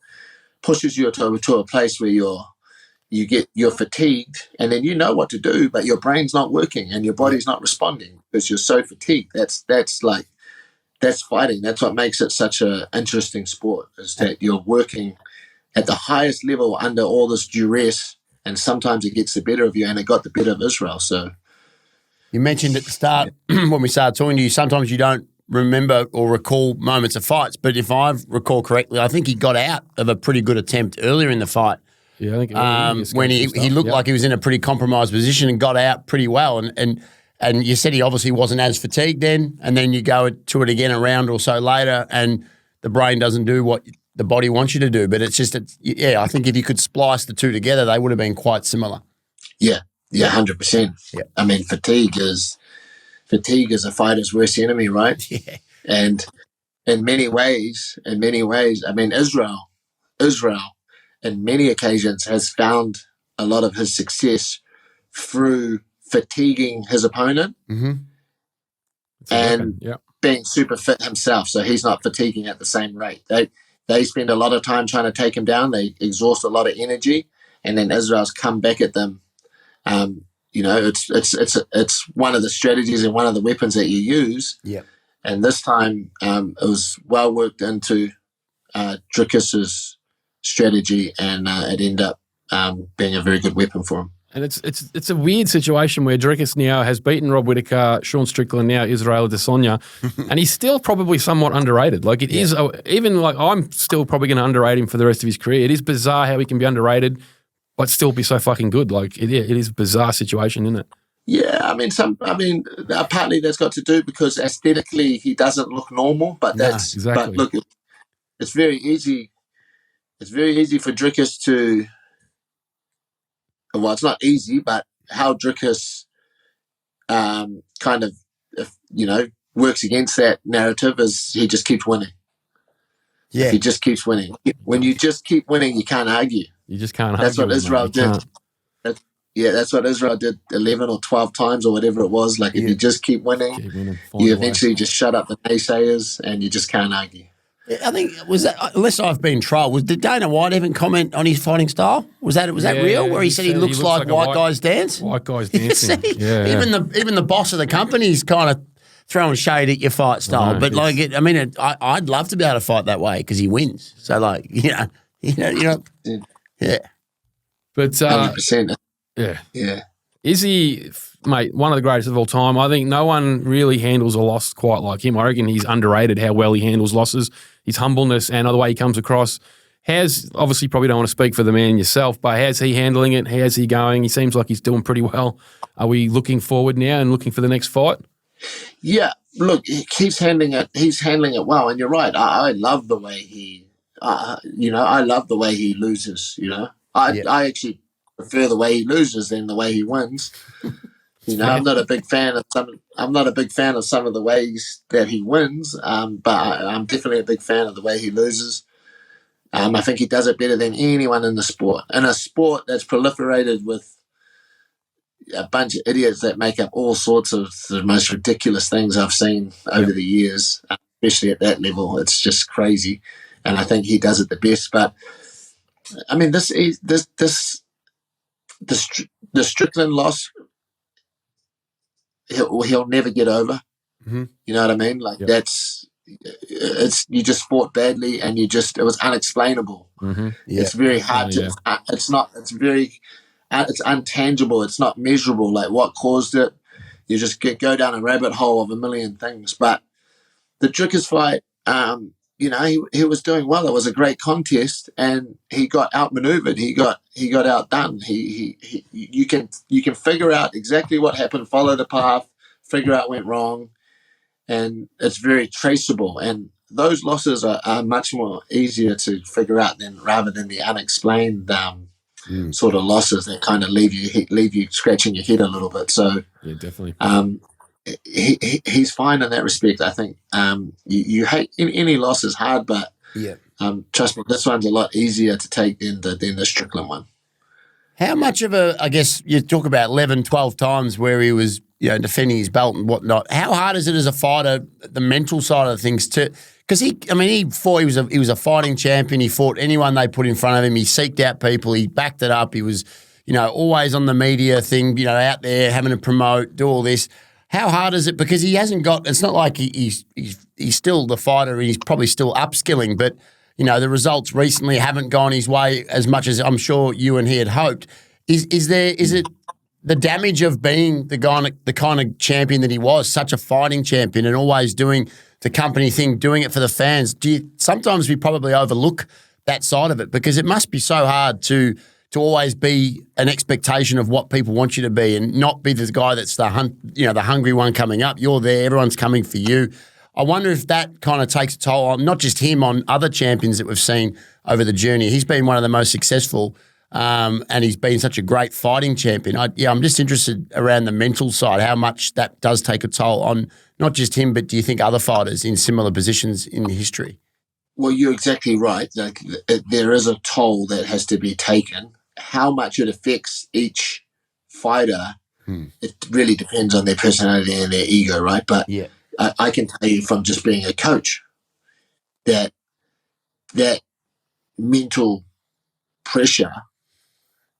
pushes you to a place where you're fatigued, and then you know what to do, but your brain's not working and your body's not responding because you're so fatigued. That's fighting. That's what makes it such an interesting sport, is that you're working at the highest level under all this duress, and sometimes it gets the better of you, and it got the better of Israel. So, you mentioned at the start when we started talking to you, sometimes you don't remember or recall moments of fights, but if I recall correctly, I think he got out of a pretty good attempt earlier in the fight. Yeah, I think when he looked like he was in a pretty compromised position and got out pretty well, and you said he obviously wasn't as fatigued then, and then you go to it again a round or so later, and the brain doesn't do what the body wants you to do. But it's just, I think if you could splice the two together, they would have been quite similar. Yeah, 100%. Yeah. I mean, fatigue is a fighter's worst enemy, right? Yeah. And in many ways, I mean, Israel, in many occasions has found a lot of his success through fatiguing his opponent and being super fit himself, so he's not fatiguing at the same rate. They spend a lot of time trying to take him down. They exhaust a lot of energy, and then Israel's come back at them. It's one of the strategies and one of the weapons that you use. Yeah. And this time, it was well worked into Dricus's strategy, and it ended up being a very good weapon for him. And it's a weird situation where Dricus now has beaten Rob Whittaker, Sean Strickland, now Israel Adesanya, and he's still probably somewhat underrated. Like it is, even like I'm still probably going to underrate him for the rest of his career. It is bizarre how he can be underrated but still be so fucking good. Like it is a bizarre situation, isn't it? Yeah, partly that's got to do because aesthetically he doesn't look normal, but that's exactly. But look, it's very easy. It's very easy for Dricus to. Well, it's not easy, but how Dricus works against that narrative is he just keeps winning. Yeah, he just keeps winning. When you just keep winning, you can't argue. You just can't argue. That's what Israel did. That's what Israel did 11 or 12 times or whatever it was. Like if you just keep winning you eventually just shut up the naysayers and you just can't argue. I think was that, unless I've been trolled, did Dana White even comment on his fighting style? Was that real? Where he said he looks like white guys dance? White guys dancing. Even the boss of the company's kind of throwing shade at your fight style. But I'd love to be able to fight that way because he wins. So yeah. But 100%. Yeah. Izzy, mate, one of the greatest of all time. I think no one really handles a loss quite like him. I reckon he's underrated how well he handles losses, his humbleness and the way he comes across. Obviously probably don't want to speak for the man yourself, but how's he handling it? How's he going? He seems like he's doing pretty well. Are we looking forward now and looking for the next fight? Yeah, look, he's handling it. He's handling it well, and you're right. I love the way he, I love the way he loses. I actually prefer the way he loses than the way he wins. I'm not a big fan of some. I'm not a big fan of some of the ways that he wins, but I'm definitely a big fan of the way he loses. I think he does it better than anyone in the sport. In a sport that's proliferated with a bunch of idiots that make up all sorts of the most ridiculous things I've seen over the years, especially at that level. It's just crazy, and I think he does it the best. But I mean, the Strickland loss, he'll never get over. Mm-hmm. You know what I mean? Like you just fought badly, and it was unexplainable. Mm-hmm. Yeah. It's very hard to. It's untangible. It's not measurable. Like what caused it, you just go down a rabbit hole of a million things. But the Dricus fight, he was doing well. It was a great contest, and he got outmaneuvered. He got outdone. You can figure out exactly what happened, follow the path, figure out what went wrong, and it's very traceable. And those losses are much more easier to figure out rather than the unexplained sort of losses that kind of leave you scratching your head a little bit. So yeah, definitely. He's fine in that respect. I think you hate any loss is hard, but trust me, this one's a lot easier to take than the Strickland one. How much of a, I guess you talk about 11, 12 times where he was defending his belt and whatnot. How hard is it as a fighter, the mental side of things too? Because he fought. He was a fighting champion. He fought anyone they put in front of him. He seeked out people. He backed it up. He was, always on the media thing. Out there having to promote, do all this. How hard is it? Because he hasn't got. It's not like he's still the fighter. He's probably still upskilling, but the results recently haven't gone his way as much as I'm sure you and he had hoped. Is it the damage of being the kind of champion that he was, such a fighting champion, and always doing the company thing, doing it for the fans? Sometimes we probably overlook that side of it because it must be so hard to always be an expectation of what people want you to be and not be the guy that's the hungry one coming up. You're there, everyone's coming for you. I wonder if that kind of takes a toll on not just him, on other champions that we've seen over the journey. He's been one of the most successful. And he's been such a great fighting champion. I'm just interested around the mental side, how much that does take a toll on not just him, but do you think other fighters in similar positions in history? Well, you're exactly right. Like, there is a toll that has to be taken. how much it affects each fighter, it really depends on their personality and their ego, right? But Yeah. I can tell you from just being a coach that mental pressure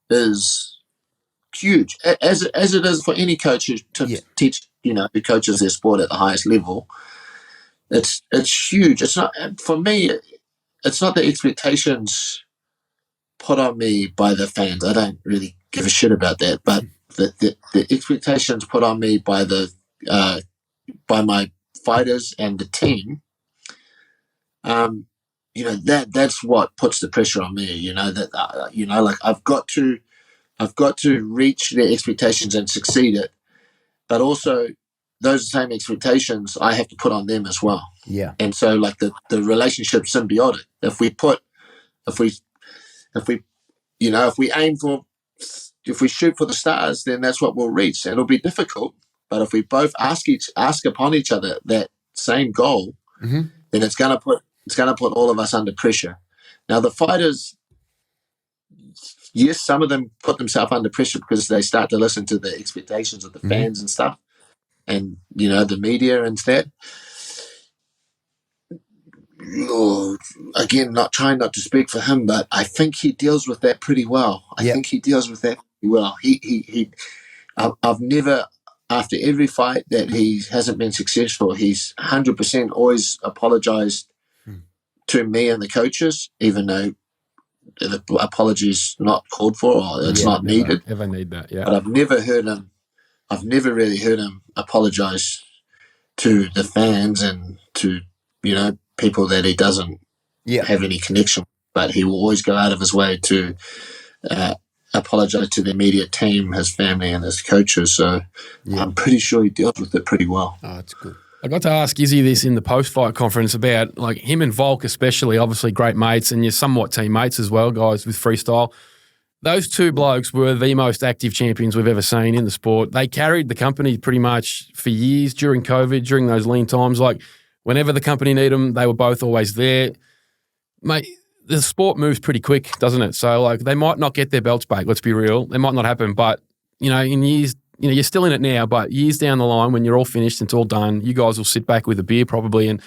is huge, as it is for any coach to teach, who coaches their sport at the highest level. It's huge. It's not, for me, it's not the expectations put on me by the fans. I don't really give a shit about that, but the expectations put on me by by my fighters and the team, that's what puts the pressure on me. Like I've got to reach their expectations and succeed it, but also those same expectations I have to put on them as well. Yeah. And so like the relationship's symbiotic. If we shoot for the stars, then that's what we'll reach. And it'll be difficult, but if we both ask upon each other that same goal, then it's gonna put all of us under pressure. Now the fighters, yes, some of them put themselves under pressure because they start to listen to the expectations of the fans and stuff, and the media and that. Again, not trying not to speak for him, but I think he deals with that pretty well. I've never, after every fight that he hasn't been successful, he's 100% always apologized to me and the coaches, even though the apology is not called for or it's not needed. Ever need that? Yeah. But I've never really heard him apologize to the fans and to people that he doesn't have any connection with, but he will always go out of his way to apologize to the immediate team, his family and his coaches. So I'm pretty sure he deals with it pretty well. Oh, that's good. I got to ask Izzy this in the post-fight conference about like him and Volk especially, obviously great mates, and you're somewhat teammates as well, guys, with freestyle. Those two blokes were the most active champions we've ever seen in the sport. They carried the company pretty much for years during COVID, during those lean times. Like whenever the company needed them, they were both always there. Mate, the sport moves pretty quick, doesn't it? So like they might not get their belts back, let's be real. It might not happen, but in years, you're still in it now, but years down the line when you're all finished and it's all done, you guys will sit back with a beer probably. And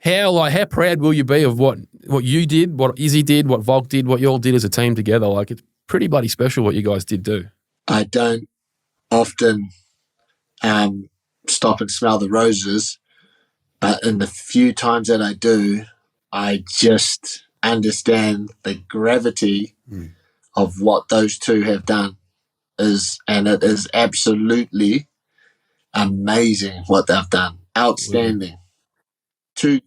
how proud will you be of what you did, what Izzy did, what Volk did, what you all did as a team together? Like it's pretty bloody special what you guys did do. I don't often stop and smell the roses, but in the few times that I do, I just understand the gravity of what those two have done and it is absolutely amazing what they've done. Outstanding. Two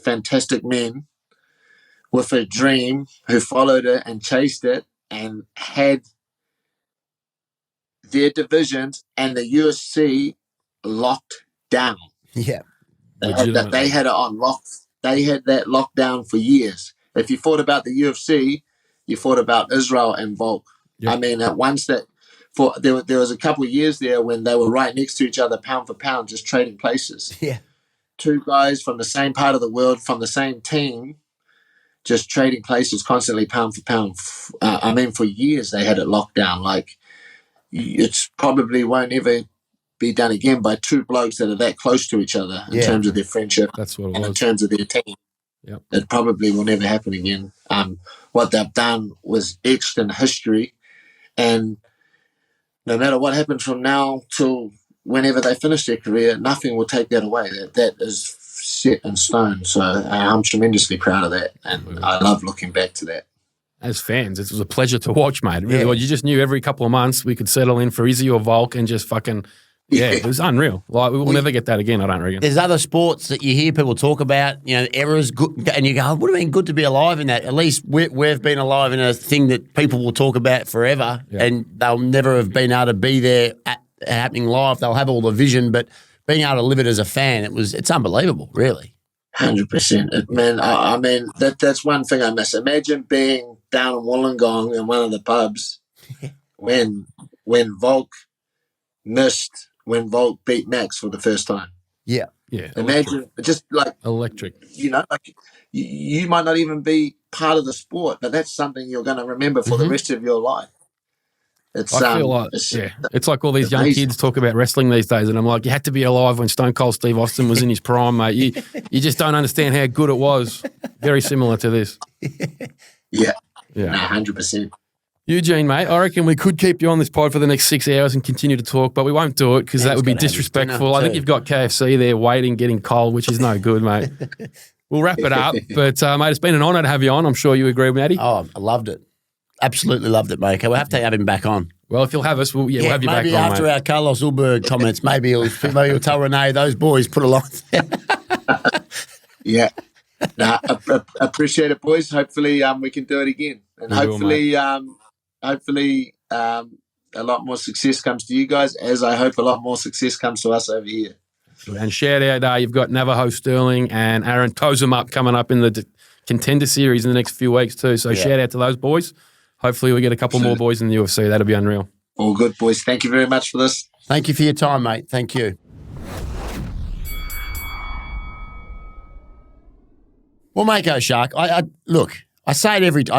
fantastic men with a dream who followed it and chased it and had their divisions and the UFC locked down. Yeah. They had it on lock. They had that locked down for years. If you thought about the UFC, you thought about Israel and Volk. Yep. I mean, at once there was a couple of years there when they were right next to each other, pound for pound, just trading places. Yeah. Two guys from the same part of the world, from the same team, just trading places constantly, pound for pound. I mean, for years they had it locked down. Like, it's probably won't ever be done again by two blokes that are that close to each other in terms of their friendship. That's what it and was. in terms of their team. Yep. It probably will never happen again. What they've done was etched in history, and no matter what happens from now till whenever they finish their career, nothing will take that away. That is set in stone. So I'm tremendously proud of that, and I love looking back to that. As fans, it was a pleasure to watch, mate. Really, you just knew every couple of months we could settle in for Izzy or Volk and just fucking. Yeah, it was unreal. Like, we'll never get that again, I don't reckon. There's other sports that you hear people talk about, eras, good, and you go, oh, would have been good to be alive in that. At least we've been alive in a thing that people will talk about forever, and they'll never have been able to be there happening live. They'll have all the vision, but being able to live it as a fan, it's unbelievable, really. 100%. Man, I mean, that's one thing I miss. Imagine being down in Wollongong in one of the pubs when Volk beat Max for the first time. Yeah. Imagine just like electric. You might not even be part of the sport, but that's something you're going to remember for the rest of your life. It's, I feel like, it's like all these young kids talk about wrestling these days, and I'm like, you had to be alive when Stone Cold Steve Austin was in his prime, mate. You just don't understand how good it was. Very similar to this. Yeah. No, 100%. Eugene, mate, I reckon we could keep you on this pod for the next 6 hours and continue to talk, but we won't do it because that would be disrespectful. I think you've got KFC there waiting, getting cold, which is no good, mate. We'll wrap it up. But, mate, it's been an honour to have you on. I'm sure you agree, Matty. Oh, I loved it. Absolutely loved it, mate. We'll have to have him back on. Well, if you'll have us, we'll have you back on, maybe after our Carlos Ulberg comments, maybe he'll tell Renee, those boys put a line there. Yeah. No, I appreciate it, boys. Hopefully we can do it again. And hopefully a lot more success comes to you guys, as I hope a lot more success comes to us over here. And shout out, you've got Navajo Sterling and Aaron Tozum up coming up in the Contender Series in the next few weeks too. So shout out to those boys. Hopefully we get a couple more boys in the UFC. That'll be unreal. All good, boys. Thank you very much for this. Thank you for your time, mate. Thank you. Well, Mako Shark, I look, I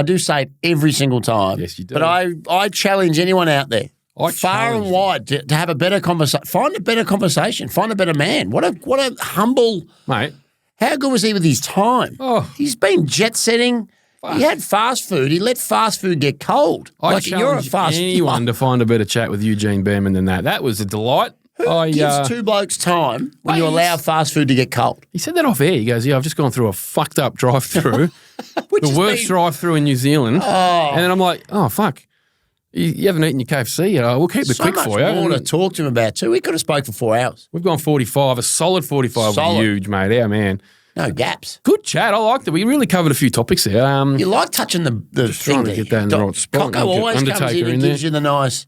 do say it every single time. Yes, you do. But I challenge anyone out there, far and wide, to have a better conversation. Find a better conversation. Find a better man. What a humble mate. How good was he with his time? Oh, he's been jet setting. He had fast food. He let fast food get cold. I challenge anyone to find a better chat with Eugene Bareman than that. That was a delight. Who gives two blokes time when you allow fast food to get cold? He said that off air. He goes, I've just gone through a fucked up drive-through, the worst drive-through in New Zealand. Oh. And then I'm like, oh, fuck. You haven't eaten your KFC yet. We'll keep it quick for you. So much more to talk to him about too. We could have spoke for 4 hours. We've gone 45, a solid 45 with Huge, mate. Our man. No gaps. Good chat. I liked it. We really covered a few topics there. You like touching the just thing. Trying to get that in the right spot. Coco always comes in and gives you the nice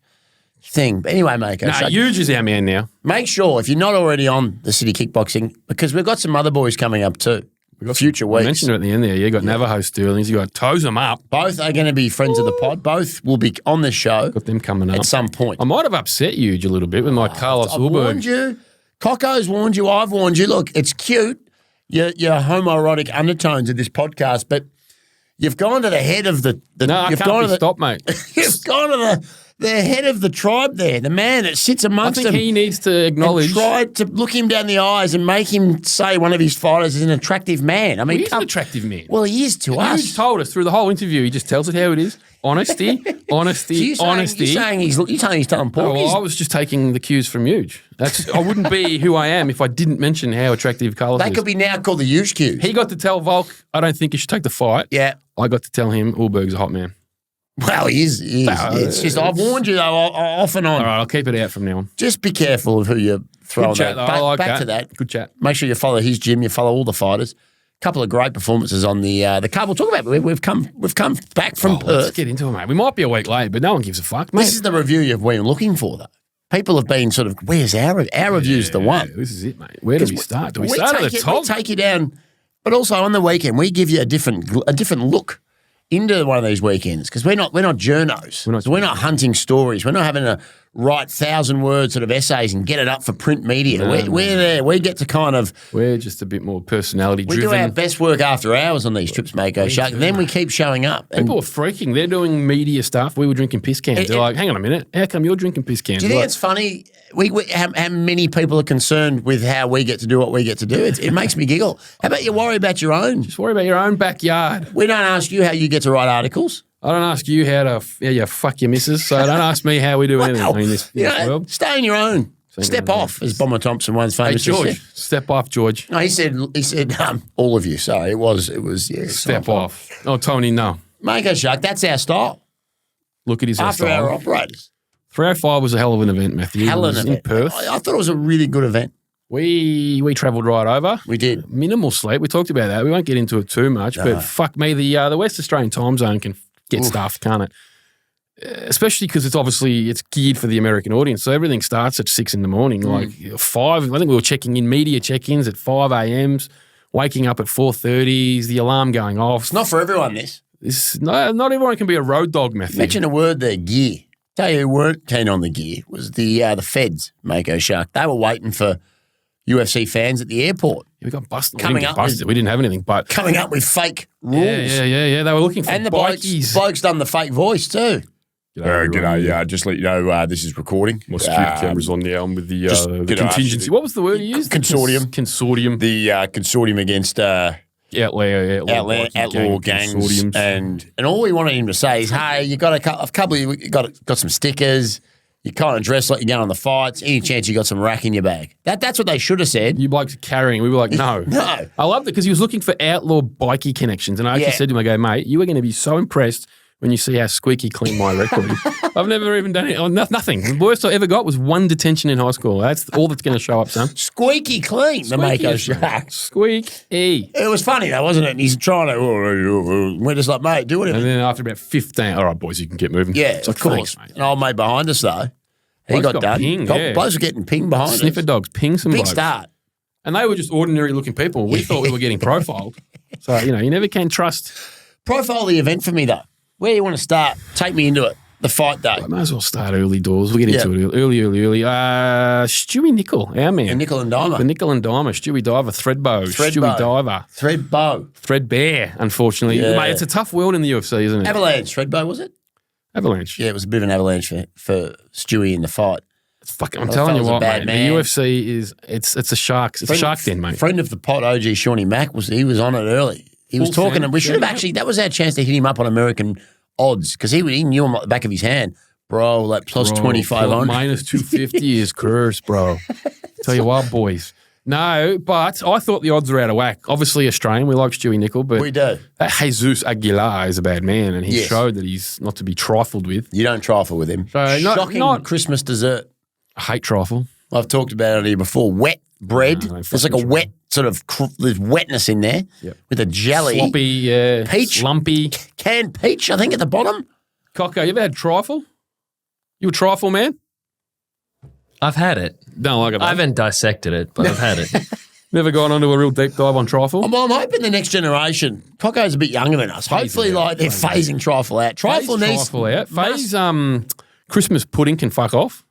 thing. But anyway, Mako. Nah, Huge is our man now. Make sure, if you're not already on the City Kickboxing, because we've got some other boys coming up too. We've got future weeks. I mentioned it at the end there. You got Navajo Sterlings. You got Toes 'em Up. Both are going to be friends of the pod. Both will be on the show. Got them coming up at some point. I might have upset Huge a little bit with my Carlos Ulberg. I've warned you. Coco's warned you. I've warned you. Look, it's cute. Your homoerotic undertones of this podcast, but you've gone to the head of the no, I can't be stopped, mate. You've gone to the head of the tribe there, the man that sits amongst them. I think he needs to acknowledge. Tried to look him down the eyes and make him say one of his fighters is an attractive man. I mean, he's an attractive man. Well, he is to us. He's told us through the whole interview. He just tells it how it is. Honesty, honesty, honesty. You're saying he's telling pork. I was just taking the cues from Huge. I wouldn't be who I am if I didn't mention how attractive Carlos is. They could be now called the Huge cues. He got to tell Volk, I don't think you should take the fight. Yeah. I got to tell him Ulberg's a hot man. Well, he is. It's just, I've warned you, though, off and on. All right, I'll keep it out from now on. Just be careful of who you're throwing. Good chat, though. Back to that. Good chat. Make sure you follow his gym. You follow all the fighters. Couple of great performances on the card. We'll talk about it. We've come back from Perth. Let's get into it, mate. We might be a week late, but no one gives a fuck, mate. This is the review you've been looking for, though. People have been sort of, where's our review's the one. This is it, mate. Where do we start? Do we start at the top? We take you down, but also on the weekend we give you a different look into one of these weekends because we're not journos. We're not hunting stories. We're not having to write 1,000-word sort of essays and get it up for print media. We're there. We get to kind of... We're just a bit more personality-driven. We do our best work after hours on these trips, Mako Shark. Then we keep showing up. People are freaking. They're doing media stuff. We were drinking piss cans. They're like, hang on a minute. How come you're drinking piss cans? Do you think it's funny how many people are concerned with how we get to do what we get to do? It makes me giggle. How about you worry about your own? Just worry about your own backyard. We don't ask you how you get to write articles. I don't ask you how you fuck your missus, so don't ask me how we do anything in this world. Stay in your own. Step off, as Bomber Thompson once famously said. Step off, George. No, he said all of you. So it was yeah. Step off. Oh, Tony, no. Mako Shark, that's our style. Look at his after style. Our operators. 305 was a hell of an event, Matthew. Hell of an event. In Perth. I thought it was a really good event. We travelled right over. We did. Minimal sleep. We talked about that. We won't get into it too much, but fuck me, the West Australian time zone can get stuffed, can't it? Especially because it's geared for the American audience. So everything starts at 6 in the morning, like 5. I think we were checking in media check-ins at 5 a.m.s, waking up at 4:30s, the alarm going off. It's not for everyone, this. Not everyone can be a road dog, Matthew. Mention a word there, gear. Tell you who weren't keen on the gear was the feds, Mako Shark. They were waiting for UFC fans at the airport. We got busted. Coming up with- We didn't have anything, but Coming up with fake rules. yeah. They were looking for And the bikies. bloke's done the fake voice too. G'day. Just let you know this is recording. My security camera's on now. I'm with the g'day. contingency. What was the word you used? Consortium. Consortium. The consortium against Outlaw gangs consortiums. And all we wanted him to say is, hey, you got a couple of you got some stickers. You kind of dress like you're going on the fights. Any chance you got some rack in your bag? That's what they should have said. You blokes are carrying. We were like, no. No. I loved it because he was looking for outlaw bikie connections. And I actually said to him, I go, mate, you are going to be so impressed when you see how squeaky clean my record is. I've never even done it. Oh, nothing. The worst I ever got was 1 detention in high school. That's all that's going to show up, son. Squeaky clean, the Mako Shark. Squeaky. It was funny though, wasn't it? And he's trying to, we're just like, mate, do whatever. And then after about 15, all right, boys, you can get moving. Yeah, It's like, of course. thanks, mate. And old mate behind us though, he Blokes got got done. pinged, yeah. Blokes were getting pinged behind Sniffer us. dogs, ping some Big blokes. start. And they were just ordinary looking people. We thought we were getting profiled. So, you never can trust. Profile the event for me though. Where do you want to start? Take me into it. The fight day. I might as well start early doors. We'll get into it early. Stewie Nickel, our man. And Nickel and Dimer. The Nickel and Dimer, Stewie Diver, Threadbow, Stewie Diver. Threadbow. Threadbare, unfortunately. Yeah. Mate, it's a tough world in the UFC, isn't it? Avalanche. Threadbow, was it? Avalanche. Yeah, it was a bit of an avalanche for Stewie in the fight. I'm telling you fella's a what, bad mate. man. The UFC is it's a shark. It's a shark den, mate. Friend of the pot, OG Shawnee Mack, was on it early. He was Full talking, fan. and we should have actually, that was our chance to hit him up on American odds because he knew him like the back of his hand. Bro, like plus 2,500. Minus 250 is curse, bro. Tell you what, boys. No, but I thought the odds were out of whack. Obviously Australian, we like Stewie Nickel, but We do. that Jesus Aguilar is a bad man, and he Yes. showed that he's not to be trifled with. You don't trifle with him. So, Shocking Christmas dessert. I hate trifle. I've talked about it here before. Wet bread. No, There's like a wet sort of, there's wetness in there with a jelly. Sloppy, Peach. lumpy. Canned peach, I think, at the bottom. Coco, you ever had trifle? You a trifle man? I've had it. Don't like it. I haven't dissected it, but I've had it. Never gone onto a real deep dive on trifle? Well, I'm hoping the next generation, Coco's a bit younger than us. Hopefully, out. they're phasing trifle out. Trifle needs. Trifle out. Phase Christmas pudding can fuck off.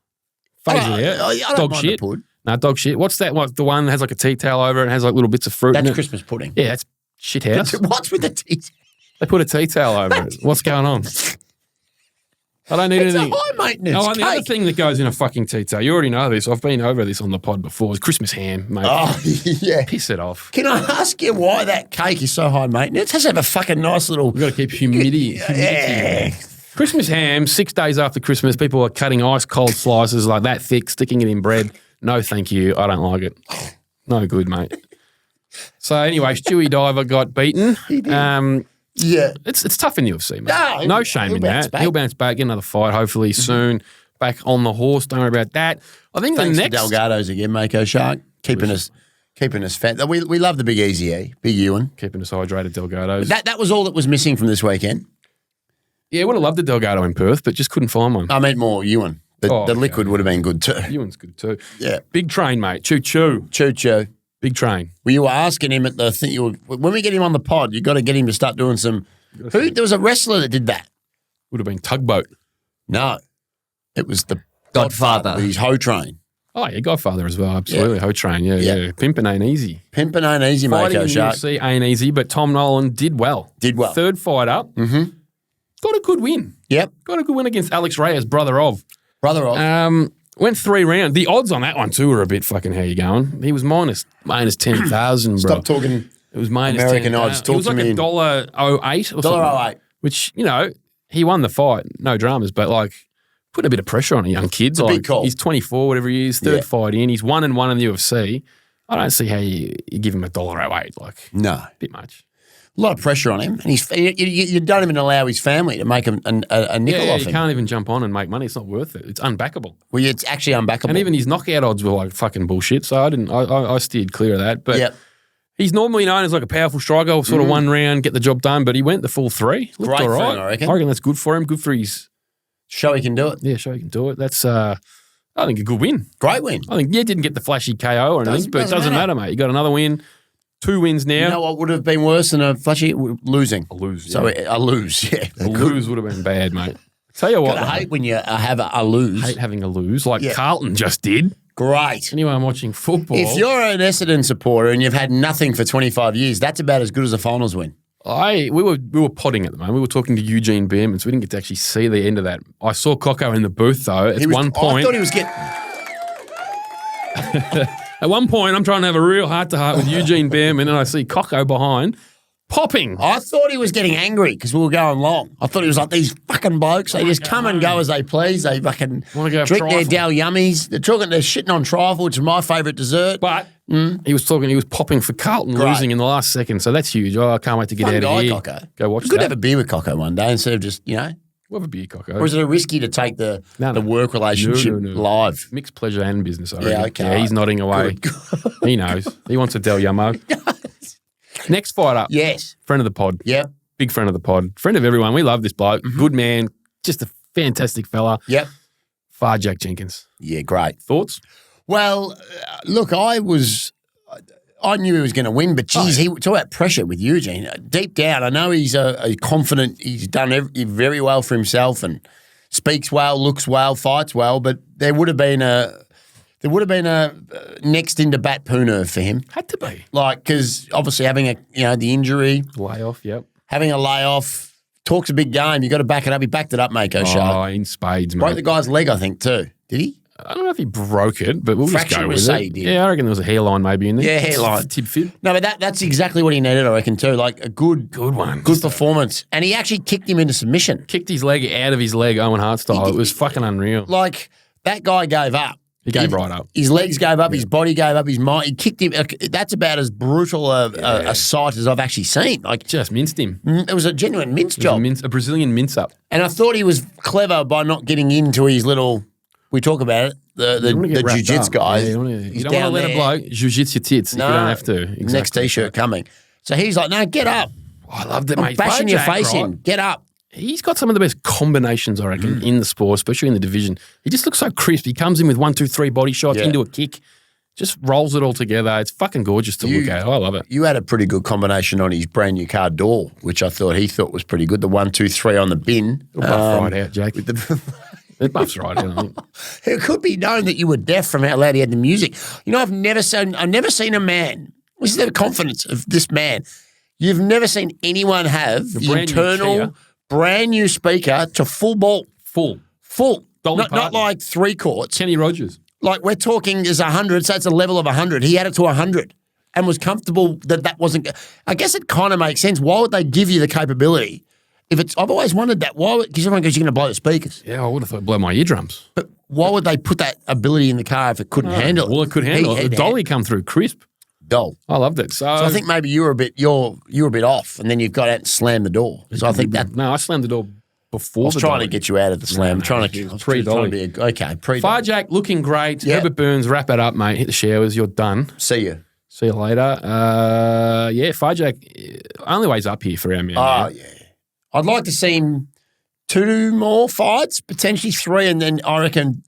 Phase it out. I don't Dog mind the shit. pud. No, dog shit. What's that? What, the one that has like a tea towel over it and has like little bits of fruit in That's it? Christmas pudding. Yeah, that's shit house. What's with the teeth? They put a tea towel over it. What's going on? I don't need It's a anything. high maintenance Oh, and the other cake. thing that goes in a fucking tea towel, you already know this. I've been over this on the pod before. Is Christmas ham, mate. Oh, yeah. Piss it off. Can I ask you why that cake is so high maintenance? It has to have a fucking nice little. We've got to keep humidity. Yeah. Christmas ham, 6 days after Christmas, people are cutting ice cold slices like that thick, sticking it in bread. No, thank you. I don't like it. No good, mate. So anyway, Stewie Diver got beaten. Yeah. It's tough in the UFC, mate. No, No shame he'll in bounce that. back. He'll bounce back, get another fight, hopefully soon. Back on the horse. Don't worry about that. I think Thanks the to next Delgado's again, Mako Shark. Keeping us fat. We love the big easy, eh? Big Ewan. keeping us hydrated, Delgado's. That was all that was missing from this weekend. Yeah, would have loved a Delgado in Perth, but just couldn't find one. I meant more Ewan. The liquid would have been good too. Ewan's good too. Yeah. Big train, mate. Choo choo. Choo choo. Big train. Well, you were asking him at the thing. When we get him on the pod, you got to get him to start doing some. There was a wrestler that did that. Would have been tugboat. No, it was the Godfather. with his hoe train. Oh, yeah, Godfather as well. Absolutely. Hoe train. Yeah. Pimping ain't easy. Pimping ain't easy, Fighting Mako in the Shark. UFC ain't easy, but Tom Nolan did well. Did well. Third fight up. Mm-hmm. Got a good win. Yep, Got a good win against Alex Reyes, brother of. brother of. Went 3 rounds. The odds on that one too were a bit fucking how you going. He was minus 10,000, bro. Stop talking It was minus American 10,000. odds. It Talk was to like me in- $1.08 or something. $1.08. Which, he won the fight. No dramas, but like put a bit of pressure on a young kid. a Like, big call. He's 24, whatever he is, third Yeah. fight in. He's 1-1 in the UFC. I don't see how you give him $1.08. Like, No, a bit much. a lot of pressure on him, and you don't even allow his family to make a nickel Yeah, off you him. can't even jump on and make money. It's not worth it. It's unbackable. Well, it's actually unbackable. And even his knockout odds were like fucking bullshit. So I steered clear of that. But Yep. he's normally known as like a powerful striker, sort of one round, get the job done. But he went the full 3. Looked Great all for right. him, I reckon. that's good for him. Good for his show he can do it. show he can do it. That's I think a good win. Great win. I think didn't get the flashy KO or anything, but it doesn't doesn't matter, mate. You got another win. 2 wins now. You know what would have been worse than a flashy losing? A lose. So a lose, yeah. a lose would have been bad, mate. Tell you what, I mate, hate when you have a lose. hate having a lose like Yeah. Carlton just did. Great. Anyone watching football, If you're an Essendon supporter and you've had nothing for 25 years, that's about as good as a finals win. we were potting at the moment. We were talking to Eugene Bareman, so we didn't get to actually see the end of that. I saw Coco in the booth though. At one point, I thought he was getting. At one point, I'm trying to have a real heart-to-heart with Eugene Bareman, and I see Coco behind, popping. I thought he was getting angry because we were going long. I thought he was like, these fucking blokes, they just come and go as they please. They fucking Wanna go have drink their trifle. Dal Yummies. They're shitting on trifle, which is my favourite dessert. But he was popping for Carlton Great. losing in the last second, so that's huge. Oh, I can't wait to get Fun out guy, of here. Coco. Go watch We could that. have a beer with Coco one day instead of just, We'll have a beer, Coco. or is it risky to take the work relationship No. live? Mixed pleasure and business, I reckon. Yeah, okay. Yeah, he's nodding away. He knows. He wants a Del Yummo. Next fight up. Yes. Friend of the pod. Yep. Big friend of the pod. Friend of everyone. We love this bloke. Good man. Just a fantastic fella. Yep. Jack Jenkins. Yeah, great. Thoughts? Well, look, I knew he was going to win, but geez, he talk about pressure with Eugene. Deep down, I know he's a confident. He's done very well for himself and speaks well, looks well, fights well. But there would have been a next into bat poo for him, Had to be. because obviously having the injury, Layoff, yep. having a layoff, talks a big game. You got to back it up. He backed it up, Mako. Oh, Show in spades, broke mate. the guy's leg, I think too. Did he? I don't know if he broke it, but we'll just Fracture go would with say it. he did. Yeah, I reckon there was a hairline maybe in there. Yeah, hairline. Tib fib. No, but that's exactly what he needed, I reckon too. Like a good one. good performance, and he actually kicked him into submission. Kicked his leg out of his leg, Owen Hart style. It was fucking unreal. Like that guy gave up. He gave right up. His legs gave up. His body gave up. His mind. He kicked him. That's about as brutal a sight as I've actually seen. Like Just minced him. it was a genuine mince It was job, a Brazilian mince up. and I thought he was clever by not getting into his little. We talk about it. The jiu-jitsu guy. Yeah, you don't want to down let there. a bloke jiu-jitsu your tits if you don't have to. Exactly. Next t-shirt coming. So he's like, no, get up. I loved it, I'm mate. bashing your Bojack, face right? in. Get up. He's got some of the best combinations, I reckon, in the sport, especially in the division. He just looks so crisp. He comes in with 1, 2, 3 body shots into a kick, just rolls it all together. It's fucking gorgeous to look at. I love it. You had a pretty good combination on his brand new car door, which I thought he thought was pretty good. The 1, 2, 3 on the bin. Buff right out, Jake. It buffs right out, I think. It could be known that you were deaf from how loud he had the music. I've never seen a man. This is the confidence of this man. You've never seen anyone have the brand new internal, Kia. brand new speaker to full ball. Full. Dolly Not Parton. like 3 quarts. Kenny Rogers. Like we're talking is 100, so it's a level of 100. He had it to 100 and was comfortable that wasn't. I guess it kind of makes sense. Why would they give you the capability? I've always wondered that. Why? Because everyone goes, you're going to blow the speakers. Yeah, I would have thought it'd blow my eardrums. But why would they put that ability in the car if it couldn't handle it? Well, it could handle it. The dolly come through crisp. Doll. I loved it. So So I think maybe you were a bit off, and then you've got out and slammed the door. So I think that No, I slammed the door before I was the trying dolly. to get you out of the slam. No, trying it to was pre-dolly. pre-dolly. Jack looking great. Yeah. Herbert Burns, wrap it up, mate. Hit the showers. You're done. See you. See you later. Jack only ways up here for our man. Oh yeah. I'd like to see him 2 more fights, potentially 3, and then I reckon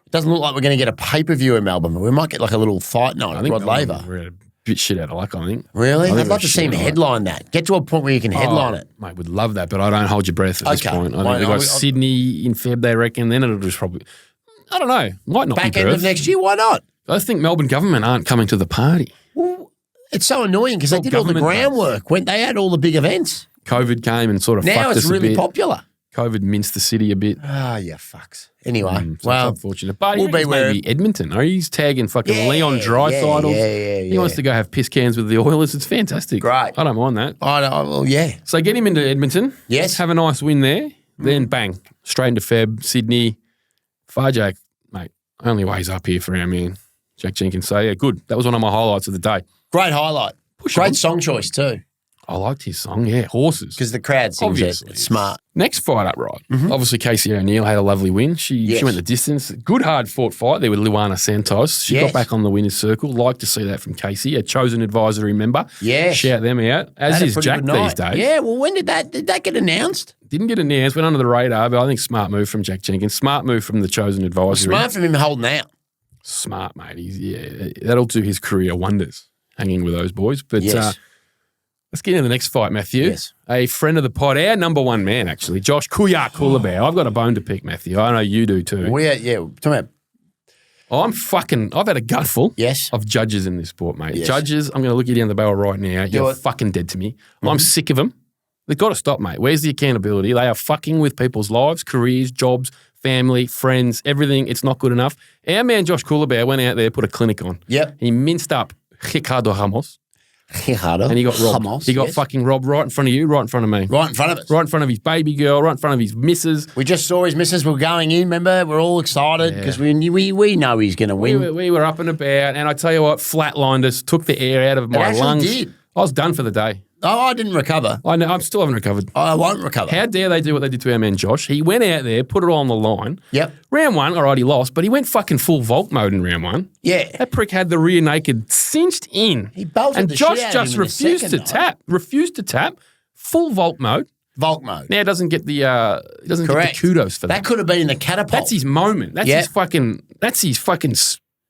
it doesn't look like we're going to get a pay-per-view in Melbourne. We might get like a little fight night. I think Rod Laver. we're a bit shit out of luck, I think. Really? I think I'd love we're to see him shit out of luck. headline that. Get to a point where you can headline it. Mate, would love that, but I don't hold your breath at this Okay. point. I Why think they've not? got Sydney in Feb, they reckon. Then it'll just probably, I don't know, might not Back be end Perth. of next year, why not? I think Melbourne government aren't coming to the party. Well, it's so annoying because they Well, did all the government groundwork when they had all the big events. COVID came and sort of Now fucked it's us a really bit. popular. COVID minced the city a bit. Ah, yeah, fucks. Anyway, So well, it's unfortunate. But we'll we'll be be where- maybe Edmonton. Or he's tagging fucking Yeah, Leon Draisaitl. yeah. He wants to go have piss cans with the Oilers. It's fantastic. Great. I don't mind that. well, yeah. So get him into Edmonton. Yes. Have a nice win there. Then bang, straight into Feb, Sydney. Jack, mate, only ways up here for our man, Jack Jenkins. So yeah, good. That was one of my highlights of the day. Great highlight. Push Great on. song choice too, I liked his song, yeah. Horses. because the crowd sings it. Obviously. It's smart. Next fight up, right? Obviously, Casey O'Neill had a lovely win. She Yes. went the distance. Good, hard-fought fight there with Luana Santos. She Yes. got back on the winner's circle. Like to see that from Casey, a chosen advisory member. Yes. Shout them out, as Had a is pretty Jack good these night. days. Yeah, well, when did that get announced? Didn't get announced, went under the radar, but I think smart move from Jack Jenkins. Smart move from the chosen advisory. Smart from him holding out. Smart, mate. That'll do his career wonders, hanging with those boys. But Yes. let's get into the next fight, Matthew. Yes. A friend of the pod, our number 1 man, actually, Josh Kuya Kulabau. I've got a bone to pick, Matthew. I know you do too. We're talking about I've had a gutful Yes. of judges in this sport, mate. Yes. Judges, I'm going to look you down the barrel right now. You're it. fucking dead to me. I'm sick of them. They've got to stop, mate. Where's the accountability? They are fucking with people's lives, careers, jobs, family, friends, everything. It's not good enough. Our man Josh Coolabauer went out there, put a clinic on. Yep. He minced up Ricardo Ramos, Ricardo. and he got robbed. Ramos, he got yes. fucking robbed right in front of you, right in front of me. Right in front of us. Right in front of his baby girl, right in front of his missus. We just saw his missus were going in, remember? We're all excited because we know he's going to win. We were up and about, and I tell you what, flatlined us, took the air out of my actually lungs. did. I was done for the day. Oh, I didn't recover. I know, I still haven't recovered. I won't recover. How dare they do what they did to our man Josh? He went out there, put it all on the line. Yep. Round one, all right, he lost, but he went fucking full Volk mode in round one. Yeah. That prick had the rear naked cinched in. He belted and the Josh shit out of just him in the refused to second, tap. Refused to tap. Full Volk mode. Volk mode. Now doesn't get the Correct. kudos for that. That could have been the catapult. That's his moment. That's Yeah. his fucking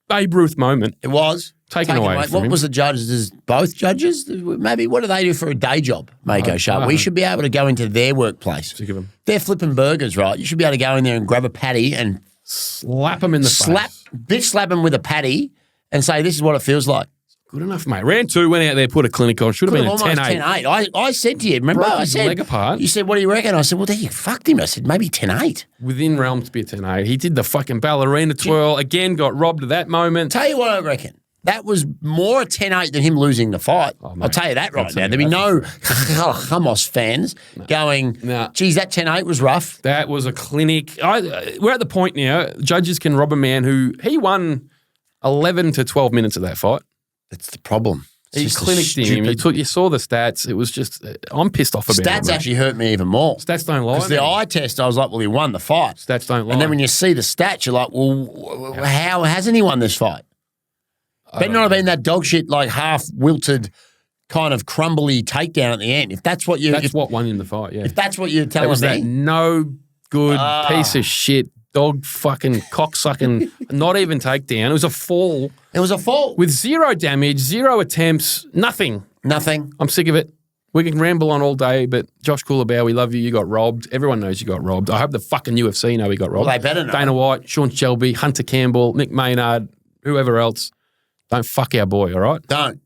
Babe Ruth moment. It was. Taken away from What him. was the judges? Both judges? Maybe what do they do for a day job, Mako Sharp? We should be able to go into their workplace. Sick of him. They're flipping burgers, right? You should be able to go in there and grab a patty and Slap him in the face. slap him with a patty and say, this is what it feels like. Good enough, mate. Round two, went out there, put a clinic on. Should have Could been have a almost 10-8. 10-8. I said to you, remember? Broke I his said, leg apart. You said, what do you reckon? I said, well, then you fucked him. I said, maybe 10-8. Within realm to be a 10-8. He did the fucking ballerina twirl. Again, got robbed at that moment. Tell you what I reckon. That was more a 10-8 than him losing the fight. Oh, mate. I'll tell you that right That's now. it. There'd be no Hamas fans going, No. geez, that 10-8 was rough. That was a clinic. We're at the point now, judges can rob a man who, he won 11 to 12 minutes of that fight. That's the problem. It's He just a clinicked him. stupid- You saw the stats. It was just, I'm pissed off about it. Stats mate. actually hurt me even more. Stats don't lie. Because the man. eye test, I was like, well, he won the fight. Stats don't lie. And then when you see the stats, you're like, well, how hasn't he won this fight? Better not have been that dog shit, like half wilted, kind of crumbly takedown at the end. If that's what you, That's what won in the fight, yeah. if that's what you're That telling was me, that no good piece of shit, dog fucking cocksucking, not even takedown. It was a fall it was a fall. with zero damage, zero attempts, nothing. Nothing. I'm sick of it. We can ramble on all day, but Josh Coolabauer, we love you. You got robbed. Everyone knows you got robbed. I hope the fucking UFC know he got robbed. Well, they better know. Dana White, Sean Shelby, Hunter Campbell, Nick Maynard, whoever else. Don't fuck our boy, all right? Don't.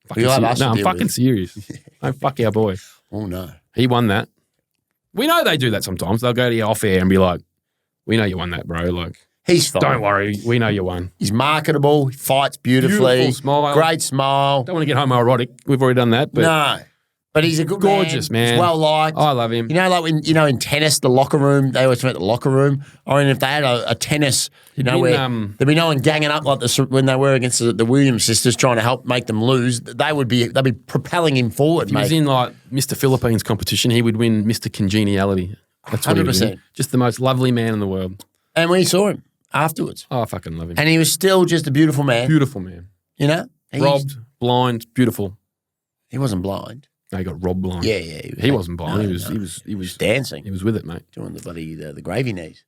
Fucking You'll have serious. us to No, I'm deal fucking with. serious. Don't fuck our boy. Oh, no. He won that. We know they do that sometimes. They'll go to you off air and be like, we know you won that, bro. Like, He's fine. don't worry. We know you won. He's marketable. He fights beautifully. Beautiful smile. Great smile. Don't want to get homoerotic. We've already done that. But No. But he's a good gorgeous, man. He's well liked. I love him. You know, like when in tennis, the locker room, they always went to the locker room. I mean, if they had a tennis, been, where there'd be no one ganging up like when they were against the Williams sisters trying to help make them lose, they'd be propelling him forward, He was mate. in like Mr. Philippines competition. He would win Mr. Congeniality. That's what he would 100%. win. Just the most lovely man in the world. And we saw him afterwards. Oh, I fucking love him. And he was still just a beautiful man. Beautiful man. You know? Robbed, blind, beautiful. He wasn't blind. No, he got robbed blind. Yeah, yeah. He wasn't blind. No, He was dancing. He was with it, mate. Doing the bloody the gravy knees.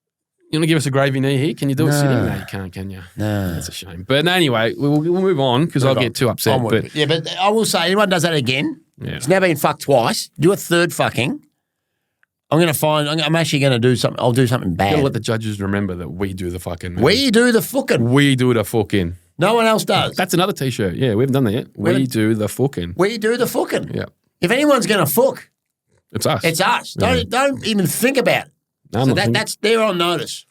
You want to give us a gravy knee here? Can you do it No. sitting? No, you can't, can you? No. That's a shame. But anyway, we'll move on because I'll get too upset. Onward. But Yeah, but I will say, anyone does that again, yeah. it's now been fucked twice. Do a third fucking. I'm actually going to do something. I'll do something Gotta bad. let the judges remember that we do the fucking. We do the fucking. We do the fucking. No one else does. That's another t-shirt. Yeah, we haven't done that yet. We Really? do the fucking. We do the fucking. Yeah, If anyone's going to fuck, it's us. it's us. Yeah. Don't even think about it. No, I'm So not thinking- that's they're on notice.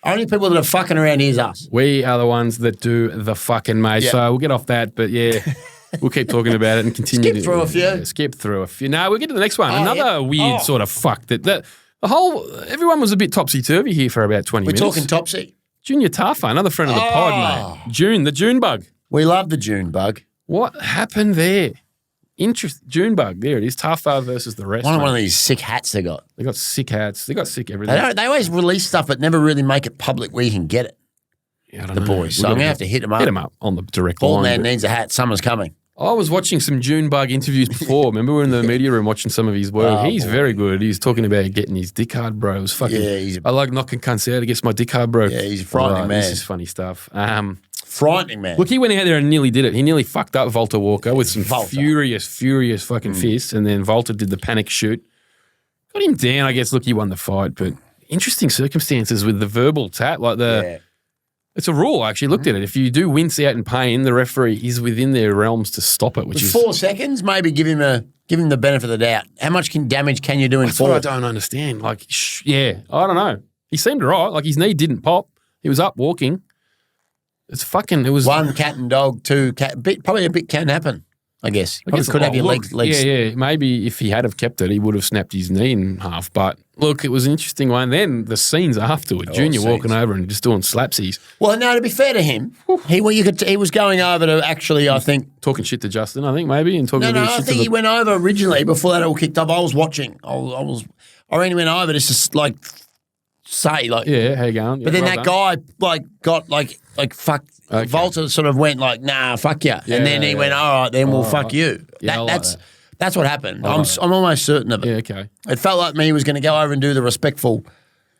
Only people that are fucking around here is us. We are the ones that do the fucking, mate. Yeah. So we'll get off that, but yeah, we'll keep talking about it and continue. Skip through a few. Yeah, skip through a few. No, we'll get to the next one. Oh, Another yeah. weird sort of fuck that the whole everyone was a bit topsy turvy here for about 20 We're minutes. talking topsy. Junior Tafa, another friend of the pod, mate. June, the June bug. We love the June bug. What happened there? June bug. There it is. Tafa versus the rest. One mate. of these sick hats they got. They got sick hats. They got sick everything. They always release stuff but never really make it public where you can get it. Yeah, I don't The know. boys. So I'm going to have to hit them up. hit them up on the direct Ball line. man but- needs a hat. Summer's coming. I was watching some June Bug interviews before. Remember, we were in the media room watching some of his work. Oh, He's boy. very good. He's talking about getting his dick hard, bro. It was fucking. Yeah, I like knocking cunts out against my dick hard, bro. Yeah, he's a frightening man. This is funny stuff. Frightening, man. Look, he went out there and nearly did it. He nearly fucked up Volta Walker with some Volta. furious fucking fists, and then Volta did the panic shoot. Got him down. I guess. Look, he won the fight, but interesting circumstances with the verbal tap, like the. Yeah. It's a rule. I actually looked at it. If you do wince out in pain, the referee is within their realms to stop it, which is 4 seconds, maybe give him the benefit of the doubt. How much damage can you do in that's 4? what I don't understand. Like, I don't know. He seemed right. Like his knee didn't pop. He was up walking. It was 1 cat and dog, 2 cat. Probably a bit can happen, I guess. Probably could have your legs. Yeah. Maybe if he had have kept it, he would have snapped his knee in half. But look, it was an interesting one. Then the scenes afterward, Junior walking over and just doing slapsies. Well, no, to be fair to him, he was going over to actually, I think. Talking shit to Justin, I think, maybe. And talking No, I think he went over originally before that all kicked off. I was watching. I only went over just to like say like. Yeah, how you going? But then that guy got fuck. Okay. Volta sort of went like, nah, fuck you. Yeah, and then he went, all right, then we'll fuck you. Yeah, That's what happened. I'm almost certain of it. Yeah, okay. It felt like me was going to go over and do the respectful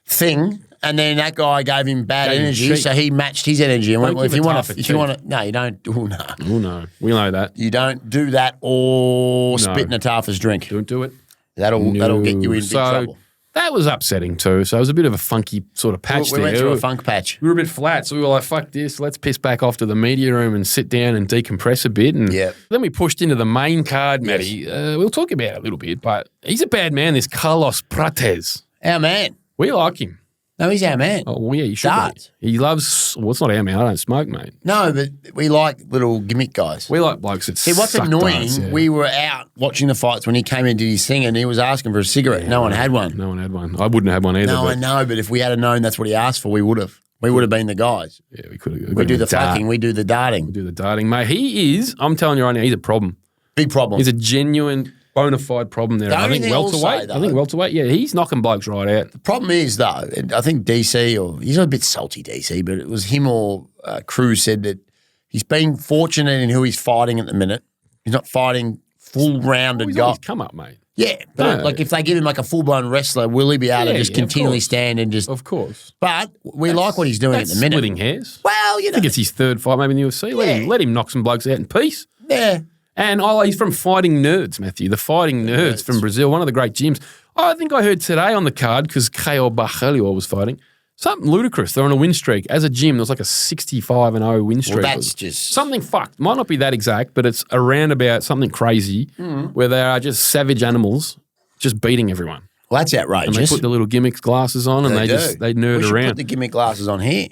thing, and then that guy gave him bad energy, so he matched his energy and went, well, if you want to, no, you don't. Oh, no. Oh, no. We know that. You don't do that or spit in a Tafa's drink. Don't do it. That'll get you in big trouble. That was upsetting too. So it was a bit of a funky sort of patch We there. went through a funk patch. We were a bit flat, so we were like, fuck this, let's piss back off to the media room and sit down and decompress a bit. And then we pushed into the main card, Matty. We'll talk about it a little bit, but he's a bad man, this Carlos Prates. Our man. We like him. No, he's our man. Oh, yeah, you should be. He loves, well, it's not our man, I don't smoke, mate. No, but we like little gimmick guys. We like blokes that See, what's suck annoying, darts, we were out watching the fights when he came in and did his thing and he was asking for a cigarette. No one had one. No one had one. I wouldn't have one either. No, I know, but if we had known that's what he asked for, we would have. We would have been the guys. Yeah, we could have. We do the fucking, we do the darting. We do the darting. Mate, he is, I'm telling you right now, he's a problem. Big problem. He's a genuine, bona fide problem there. I think welterweight, yeah, he's knocking blokes right out. The problem is, though, I think DC, or he's a bit salty, DC, but it was him or Cruz said that he's been fortunate in who he's fighting at the minute. He's not fighting full-rounded guys. Come up, mate. Yeah, but like if they give him like a full-blown wrestler, will he be able to just continually stand and just... Of course. But we like what he's doing at the minute. Splitting hairs. Well, you know. I think it's his third fight maybe in the UFC. Let him knock some blokes out in peace. Yeah. And he's from Fighting Nerds, Matthew. The Fighting Nerds from Brazil, one of the great gyms. I think I heard today on the card, because Caio Barcelio was fighting, something ludicrous. They're on a win streak. As a gym, there's like a 65-0 win streak. Well, that's just... Something fucked. Might not be that exact, but it's around about something crazy where they are just savage animals just beating everyone. Well, that's outrageous. And they put the little gimmicks glasses on and they nerd we should around. put the gimmick glasses on here.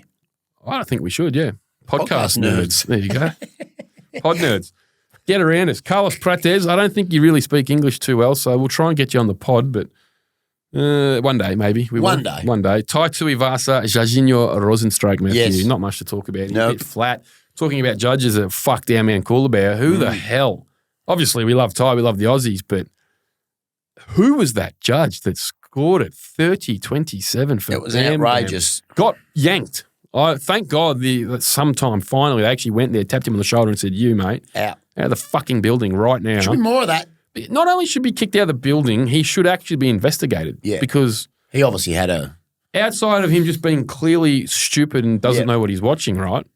I think we should, yeah. Podcast nerds. There you go. Pod nerds. Get around us. Carlos Prates, I don't think you really speak English too well, so we'll try and get you on the pod, but one day maybe. One day. Tai Tuivasa, Jorginho Rosenstruik, Matthew. Yes. Not much to talk about. He's a bit flat. Talking about judges that fucked our man Coolabauer. Who the hell? Obviously, we love Tai, we love the Aussies, but who was that judge that scored it 30-27 for It was outrageous. Got yanked. Thank God that sometime finally they actually went there, tapped him on the shoulder and said, you, mate, out of the fucking building right now. Should be more of that. Not only should be kicked out of the building, he should actually be investigated. Yeah. Because he obviously had outside of him just being clearly stupid and doesn't know what he's watching, right?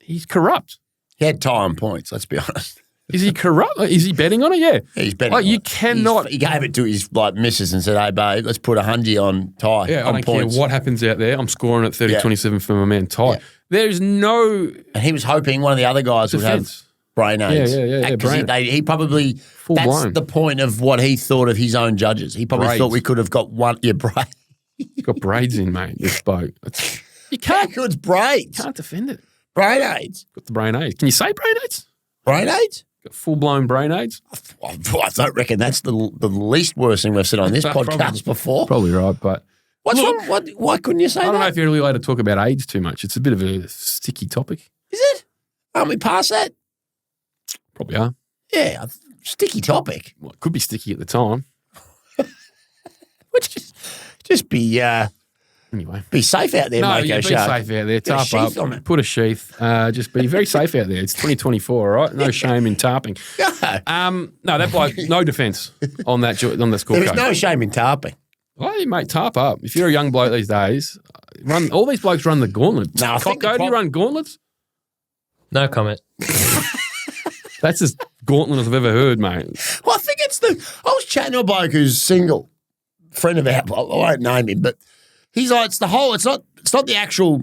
He's corrupt. He had tie on points, let's be honest. Is he corrupt? Is he betting on it? Yeah. He's betting on it. You cannot. He gave it to his missus and said, hey, babe, let's put $100 on tie. Yeah, I don't points. care what happens out there. I'm scoring at 30-27 for my man Ty. Yeah. There's no... And he was hoping one of the other guys would have brain aids. Yeah. He probably... Full that's blown. the point of what he thought of his own judges. He probably thought we could have got one... Yeah, braids. Got braids in, mate, this bloke. You can't... How good's braids? Can't defend it. Brain aids. Got the brain aids. Can you say brain aids? Brain aids? Full-blown brain aids? I don't reckon that's the least worst thing we've said on this podcast before. Probably right, but... What's wrong? Why couldn't you say that? I don't know if you're really allowed to talk about AIDS too much. It's a bit of a sticky topic. Is it? Aren't we past that? Probably are. Yeah, sticky topic. Well, it could be sticky at the time. Just be... Anyway. Be safe out there, Mako. Be safe out there. Tarp up. Put a sheath. Just be very safe out there. It's 2024, all right? No shame in tarping. No, that bloke, no defence on that scorecard. There's no shame in tarping. Well, mate, tarp up. If you're a young bloke these days, all these blokes run the gauntlet. No, I think do you run gauntlets? No comment. That's as gauntlet as I've ever heard, mate. Well, I think I was chatting to a bloke who's single, friend of ours. I won't name him, but he's like, it's not the actual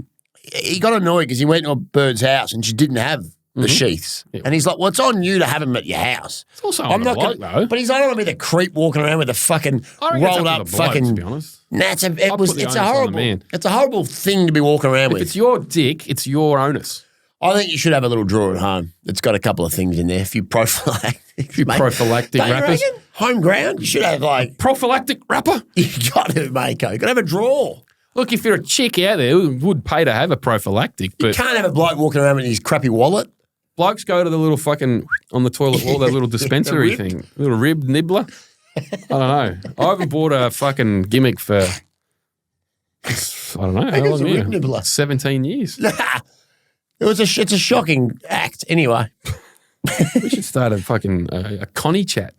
he got annoyed because he went to a bird's house and she didn't have the sheaths. Yeah. And he's like, well, it's on you to have them at your house. It's also on the bloke, though. But he's not going to be the creep walking around with a fucking I reckon it's rolled up up to the bloke, fucking. to be honest. Nah, it's put the onus a on the horrible, man. it's a horrible thing to be walking around If with. it's your dick, it's your onus. I think you should have a little drawer at home that's got a couple of things in there. If you prophylactic, You prophylactic Don't you rappers. reckon? Home ground, you should have like Prophylactic rapper? you got to, mate. You got to have a drawer. Look, if you're a chick out there who would pay to have a prophylactic, You but can't have a bloke walking around with his crappy wallet. blokes go to the little fucking, on the toilet wall, that little dispensary rib. thing, little rib nibbler. I don't know. I haven't bought a fucking gimmick for, I don't know, how it's long a now? rib nibbler. 17 years. It's a shocking act. Anyway, We should start a fucking a Connie chat.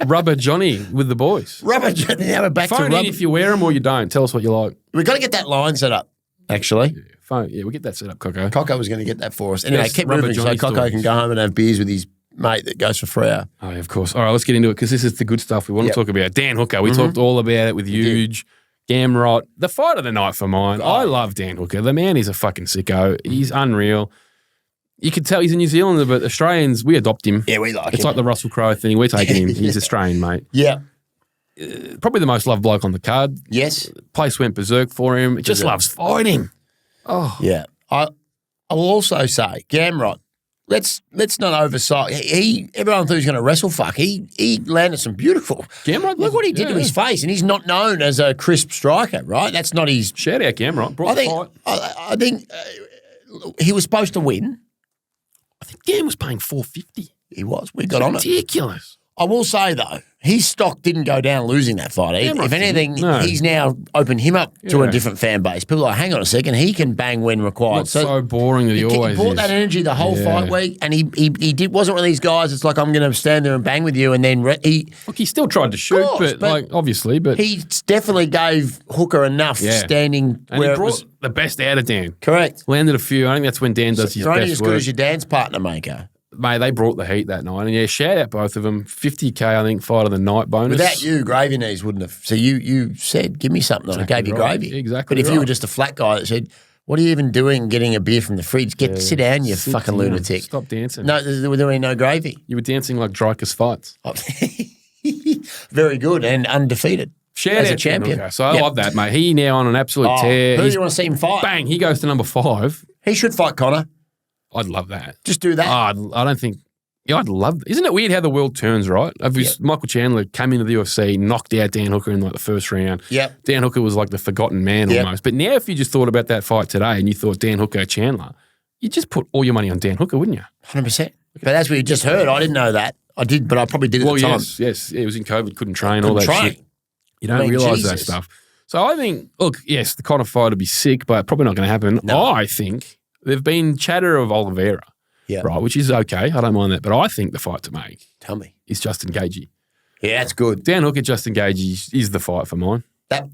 Rubber Johnny with the boys. rubber. Now we're back to Phone rubber. in if you wear them or you don't. Tell us what you like. We've got to get that line set up. Actually, Phone, yeah, we'll get that set up, Coco. Coco was going to get that for us. Anyway, Best keep Rubber moving so Johnny Coco stories. can go home and have beers with his mate that goes for Freo. Oh, yeah, of course. All right, let's get into it because this is the good stuff we want Yep. to talk about. Dan Hooker, we talked all about it with Huge, Gamrot. The fight of the night for mine. I love Dan Hooker. The man is a fucking sicko. He's unreal. You could tell he's a New Zealander, but Australians, we adopt him. Yeah, we like It's him. like the Russell Crowe thing. We're taking him. He's Australian, mate. Yeah. Probably the most loved bloke on the card. Yes. Place went berserk for him. It just loves fighting. Oh, Yeah. I will also say, Gamrot, let's not oversight. Everyone thought he was going to wrestle fuck. He landed some beautiful. Gamrot, Look what he did to his face, and he's not known as a crisp striker, right? That's not his. Shout out Gamrot. Brought I the think. fight. I think he was supposed to win. I think Gam was paying $450. He was. We got on it. Ridiculous. I will say though, his stock didn't go down losing that fight either. Gamrot If anything, didn't. No. he's now opened him up to Yeah. a different fan base. People are like, hang on a second, he can bang when required. Not so boring that he always brought is. that energy the whole Yeah. fight week, and he wasn't one of these guys. It's like I'm going to stand there and bang with you, and then Look, he still tried to shoot, course, but but like obviously, but he definitely gave Hooker enough Yeah. standing and where he it brought was the best out of Dan. correct. Landed a few. I think that's when Dan does his You're only best as good work. as your dance partner, maker. Mate, they brought the heat that night, and yeah, shout out both of them. $50K, I think, fight of the night bonus. Without you, gravy knees wouldn't have. So you said, give me something. I Exactly gave you right. gravy. Exactly But if you were right. just a flat guy that said, what are you even doing getting a beer from the fridge? Sit down, you Sit fucking down. lunatic. Stop dancing. No, there was no gravy. You were dancing like Dricus fights. Very good and undefeated. Shout As out a champion. Dan Hooker. So I Yep. love that, mate. He now on an absolute Oh, tear. who do He's- you want to see him fight? Bang, he goes to number 5. He should fight Connor. I'd love that. Just do that. I don't think. Yeah, I'd love. Isn't it weird how the world turns, right? Michael Chandler came into the UFC, knocked out Dan Hooker in like the first round. Yep. Dan Hooker was like the forgotten man Yep. almost. But now, if you just thought about that fight today and you thought Dan Hooker Chandler, you'd just put all your money on Dan Hooker, wouldn't you? 100%. But as we just heard, I didn't know that. I did, but I probably did at Well, the time. yes. It was in COVID, couldn't train, all Couldn't that train. shit. You don't I mean, realise that Jesus. stuff. So I think, look, yes, the Conor fight would be sick, but probably not going to happen. No. I think there've been chatter of Oliveira, Yeah. right, which is okay. I don't mind that. But I think the fight to make Tell me. is Justin Gaethje. Yeah, that's good. Dan Hooker, Justin Gaethje is the fight for mine.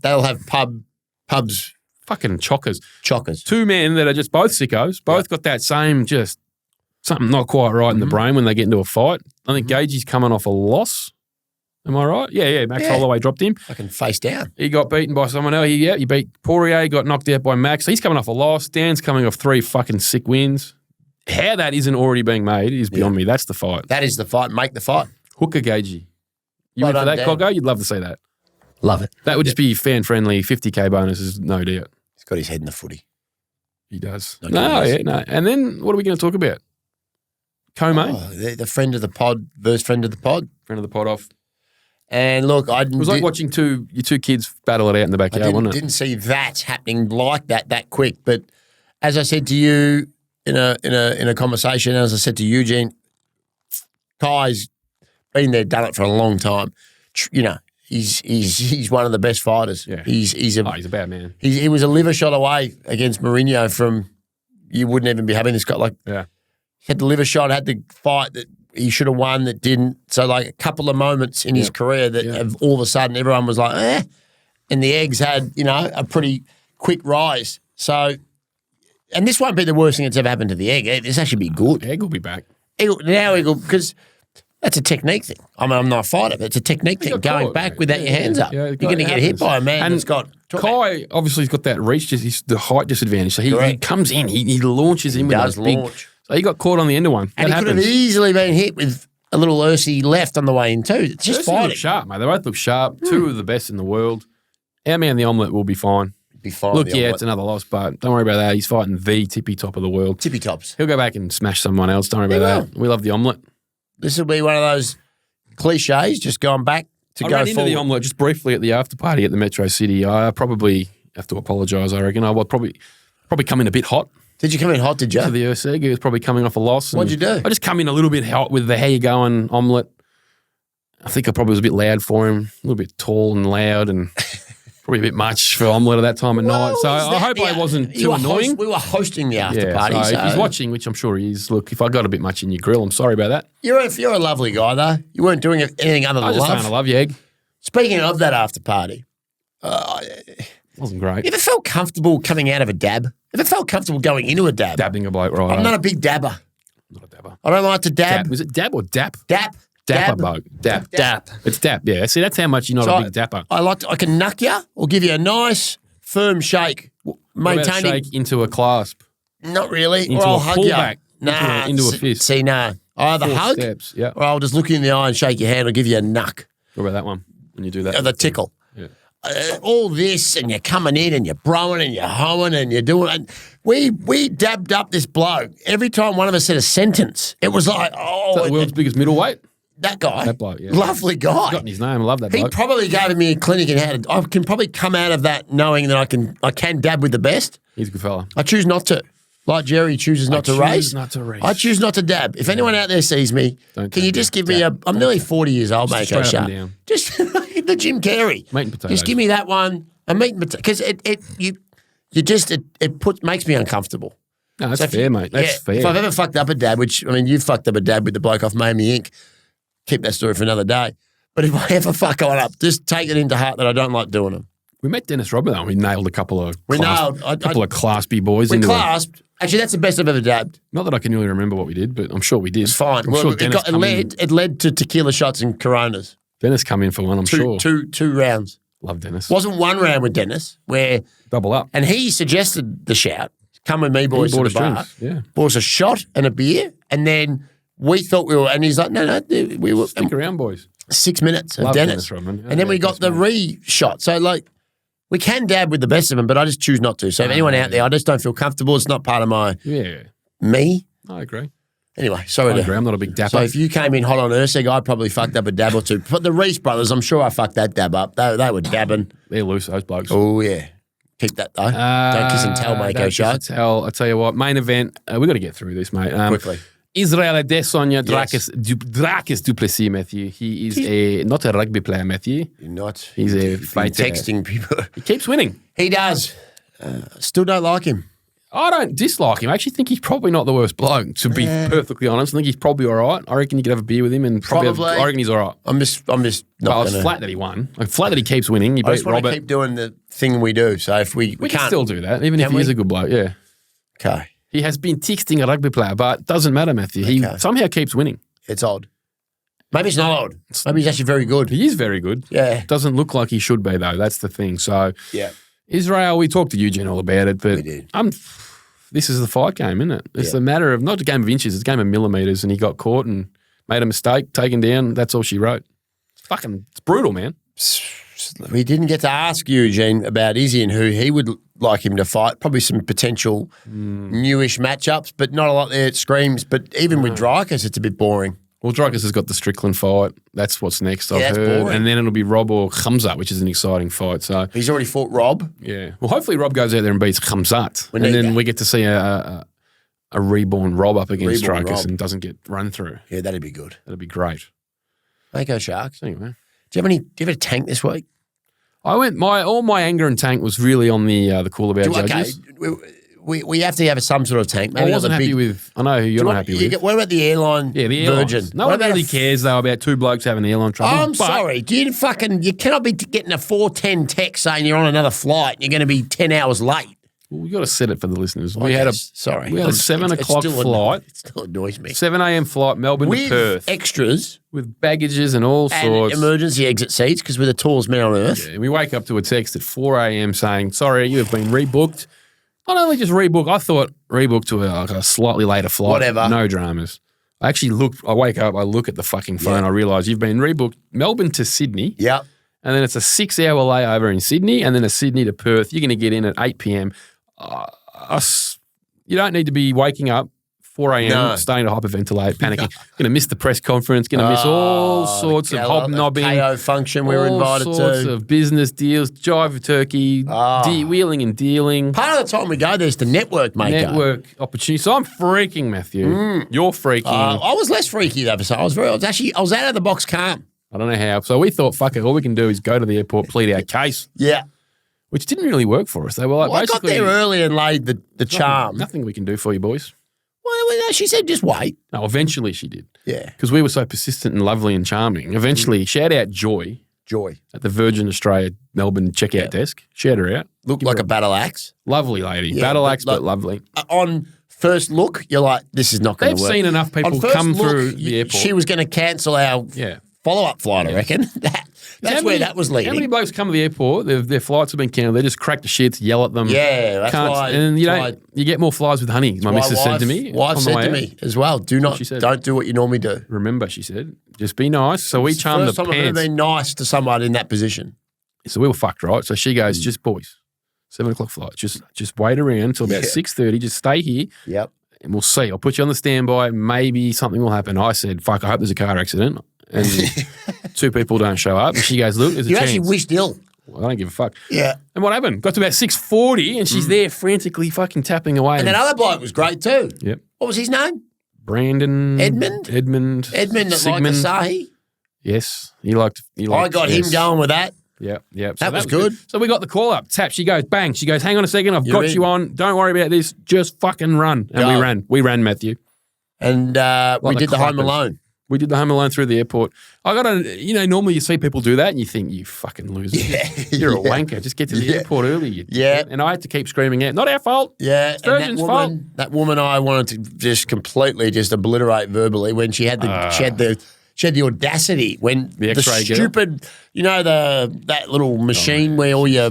They'll have pubs, Fucking chockers. chockers. Two men that are just both sickos, both got that same just something not quite right in the brain when they get into a fight. I think Gaethje's coming off a loss. Am I right? Yeah. Max Yeah. Holloway dropped him. I can face down. He got beaten by someone else. He beat Poirier, got knocked out by Max. So he's coming off a loss. Dan's coming off 3 fucking sick wins. How that isn't already being made is beyond me. That's the fight. That is the fight. Make the fight. Hooker Gaethje. You Well in for done, that, Dan. Coggo? You'd love to see that. Love it. That would just be fan-friendly, 50K bonuses, no doubt. He's got his head in the footy. He does. Not No, good, no. And then what are we going to talk about? Co-main, Oh, the friend of the pod versus friend of the pod. friend of the pot off. And look, I It was like watching your two kids battle it out in the backyard, wasn't it? didn't see that happening like that quick. But as I said to you in a conversation, as I said to Eugene, Kai's been there, done it for a long time. You know, he's one of the best fighters. Yeah. He's a bad man. he was a liver shot away against Mourinho from you wouldn't even be having this guy like Yeah. he had the liver shot, had the fight that he should have won that didn't. So like a couple of moments in his career that have all of a sudden everyone was like, eh. And the Eggs had, a pretty quick rise. So, and this won't be the worst thing that's ever happened to the Egg. This actually be good. Egg will be back. Eagle, because That's a technique thing. I mean, I'm not a fighter, but it's a technique thing. got Going caught, back mate. without your hands up. Yeah, You're going to it get hit happens. by a man And that's got... Kai obviously has got that reach, he's the height disadvantage. So he Correct. comes in, he launches in with does those big. launch. So he got caught on the end of one. And that he could have happens. easily been hit with a little Ursi left on the way in too. It's just Firstly, look fighting. sharp, mate. They both look sharp. Two of the best in the world. Our man, the omelette, will be fine. Be fine. Look, the yeah, omelette. it's another loss, but don't worry about that. He's fighting the tippy top of the world. Tippy tops. He'll go back and smash someone else. Don't worry He about that. We love the omelette. This will be one of those cliches, just going back to I go ran into forward. the omelette just briefly at the after party at the Metro City. I probably have to apologise, I reckon. I will probably come in a bit hot Did you come in hot, did you? to the USC. He was probably coming off a loss. What'd you do? I just come in a little bit hot with the how you going omelette. I think I probably was a bit loud for him, a little bit tall and loud and probably a bit much for omelette at that time of night. So Is I that- hope yeah, I wasn't you too were annoying. we were hosting the after Yeah, party. so So if he's watching, which I'm sure he is, look, if I got a bit much in your grill, I'm sorry about that. You're a lovely guy, though. You weren't doing anything other I than was just love. saying I love you, Egg. Speaking of that after party, Wasn't great. you ever felt comfortable coming out of a dab? Ever felt comfortable going into a dab? Dabbing a bloke, right? I'm not a big dabber. Not a dabber. I don't like to dab. Dab. Was it dab or dap? Dap. Dapper Dab. bloke. Dap. Dap. It's dap, yeah. See, that's how much you're not So a big dapper. I can knuck you or give you a nice, firm shake. What about Maintaining. shake into a clasp? Not really. Into or I'll a hug you. pullback. Nah. Into a fist. See, nah. I either 4 hug steps, yeah. or I'll just look you in the eye and shake your hand or give you a knuck. What about that one when you do that? Or the tickle. Yeah. All this, and you're coming in and you're broing and you're hoeing and you're doing. And we dabbed up this bloke. Every time one of us said a sentence, it was like, Is oh, that the world's biggest middleweight? that guy, That bloke, yeah. lovely guy. Forgotten his name. I love that He bloke. probably gave me a clinic in how to. I can probably come out of that knowing that I can dab with the best. He's a good fella. I choose not to. Like Jerry chooses not to choose race. not to race. I choose not to dab. If anyone out there sees me, Don't can you dab, just give dab. me a? I'm nearly 40 years old, mate. Straight up Shut. and down. Just like the Jim Carrey. Meat and potatoes. Just give me that one. A meat and potato because it makes me uncomfortable. No, that's So if fair, you- mate. That's yeah, fair. If I've ever fucked up a dab, which I mean, you fucked up a dab with the bloke off Miami Inc. Keep that story for another day. But if I ever fuck one up, just take it into heart that I don't like doing them. We met Dennis Rodman though. We nailed a couple of We clasp, nailed- I- couple of claspy boys We into clasped. Actually, that's the best I've ever dabbed. Not that I can really remember what we did, but I'm sure we did. It's fine. I'm Well, sure it, Dennis got, it, come led, in. it led to tequila shots and Coronas. Dennis come in for one. I'm sure. Two rounds. Love Dennis. Wasn't one round with Dennis where, Double up. and he suggested the shout. Come with me, boys, bought to us the bar. drinks, yeah. Bought us a shot and a beer, and then we thought we were. And he's like, no, we were. Stick around, boys. 6 minutes of Love Dennis. Dennis Rodman. And then Yeah, we got best the man. re-shot. So, like, we can dab with the best of them, but I just choose not to. So, if anyone out there, I just don't feel comfortable. It's not part of my Yeah, me. I agree. Anyway, sorry I to. agree. I'm not a big dapper. So, if you came in hot on Ursig, I probably fucked up a dab or two. But the Reese brothers, I'm sure I fucked that dab up. They were dabbing. They're loose, those blokes. Oh, yeah. Keep that, though. Don't kiss and tell, Mako Don't kiss Shark. and tell. I tell you what, main event. We got to get through this, mate. Quickly. Israel Adesanya, Yes. Dricus Duplessis, Matthew. He is not a rugby player, Matthew. You're not. He's a You've been fighter. texting people. He keeps winning. He does. Still don't like him. I don't dislike him. I actually think he's probably not the worst bloke, to be perfectly honest. I think he's probably all right. I reckon you could have a beer with him and Probably. I reckon he's all right. I'm just not Well, it's going to. flat that he won. Like, flat that he keeps winning. He I just beat want to Robert. keep doing the thing we do. So if we We can can't. still do that, even if Can he is we? a good bloke, yeah. Okay. He has been texting a rugby player, but it doesn't matter, Matthew. He Okay. somehow keeps winning. It's odd. Maybe it's not odd. Maybe he's actually very good. He is very good. Yeah. Doesn't look like he should be, though. That's the thing. So, Yeah. Israel, we talked to Eugene all about it, but We did. this is the fight game, isn't it? It's a matter of not a game of inches, it's a game of millimeters, and he got caught and made a mistake, taken down. That's all she wrote. It's brutal, man. We didn't get to ask Eugene about Izzy and who he would like him to fight. Probably some potential newish matchups, but not a lot there. It screams. But even with Dricus, it's a bit boring. Well, Dricus has got the Strickland fight. That's what's next, I've that's heard. boring. And then it'll be Rob or Khamzat, which is an exciting fight. So, He's already fought Rob. yeah. Well, hopefully Rob goes out there and beats Khamzat. We And need then that. we get to see a reborn Rob up against Reborn Dricus Rob. and doesn't get run through. Yeah, that'd be good. That'd be great. Mako Sharks. Anyway. Do you have a tank this week? I went. All my anger and tank was really on the call about Okay, judges. we have to have some sort of tank. Maybe I not wasn't the happy big, with. I know who you're Do you not want- happy you with. get- What about the airline? Yeah, the Virgin. airlines. No What one about really a f- cares though about two blokes having airline trouble. I'm but sorry. You cannot be getting a 4:10 text saying you're on another flight and you're going to be 10 hours late. Well, we got to set it for the listeners. I We had a guess. Sorry. we had a 7 o'clock flight. It still annoys me. 7 a.m. flight, Melbourne With to Perth, extras with baggages and all and sorts. emergency exit seats because we're the tallest men on earth. Yeah, we wake up to a text at 4 a.m. saying, sorry, you have been rebooked. Not only just rebooked, I thought rebooked to a slightly later flight. Whatever. No dramas. I actually I wake up, I look at the fucking phone, I realise you've been rebooked Melbourne to Sydney. Yep. And then it's a 6-hour layover in Sydney, and then a Sydney to Perth. You're going to get in at 8 p.m. You don't need to be waking up 4 a.m., starting to hyperventilate, panicking. Going to miss the press conference, going to miss all sorts of hobnobbing. KO function we were invited all sorts to. of business deals, jive turkey, wheeling and dealing. Part of the time we go there's to network, mate. Network opportunity. So I'm freaking, Matthew. You're freaking. I was less freaky though. So I was out of the box calm. I don't know how. So we thought, fuck it, all we can do is go to the airport, plead our case. Yeah. Which didn't really work for us. They were like, Well, I got there early and laid the charm. Nothing we can do for you, boys. Well, no, she said just wait. No, eventually she did. Yeah. Because we were so persistent and lovely and charming. Eventually, shout out Joy at the Virgin Australia Melbourne checkout desk. Shout her out. Looked like a battle axe. Lovely lady. Yeah, battle axe, but like, lovely. On first look, you're like, this is not going to work. They've seen enough people On first come look, through the airport. She was going to cancel our follow-up flight, I reckon. That's where that was leading. How many blokes come to the airport, their flights have been cancelled, they just crack the shits, yell at them. Yeah, that's why. And you get more flies with honey, my missus said to me. Wife said to me as well, don't do what you normally do. Remember, she said, just be nice. So we charmed the First time I've ever pants. been nice to someone in that position. So we were fucked, right? So she goes, just boys, 7 o'clock flight, just wait around until about 6:30, just stay here. Yep. And we'll see. I'll put you on the standby. Maybe something will happen. I said, fuck, I hope there's a car accident. And 2 people don't show up. And she goes, look, there's a You chance. actually wished ill. Well, I don't give a fuck. Yeah. And what happened? Got to about 6:40 and she's there frantically fucking tapping away. And that other bloke was great too. Yep. What was his name? Brandon. Edmund that liked Asahi. Yes. He liked I got him going with that. Yep. So that was good. So we got the call up. Tap. She goes, bang. She goes, hang on a second. I've got you on. Don't worry about this. Just fucking run. And we ran, Matthew. And we did the Home Alone. We did the Home Alone through the airport. Normally you see people do that and you think, you fucking loser. You're a wanker. Just get to the airport early. And I had to keep screaming out, not our fault. Yeah. It's Virgin's fault. That woman I wanted to just completely just obliterate verbally when she had she had the audacity when the X-ray stupid, that little machine where all your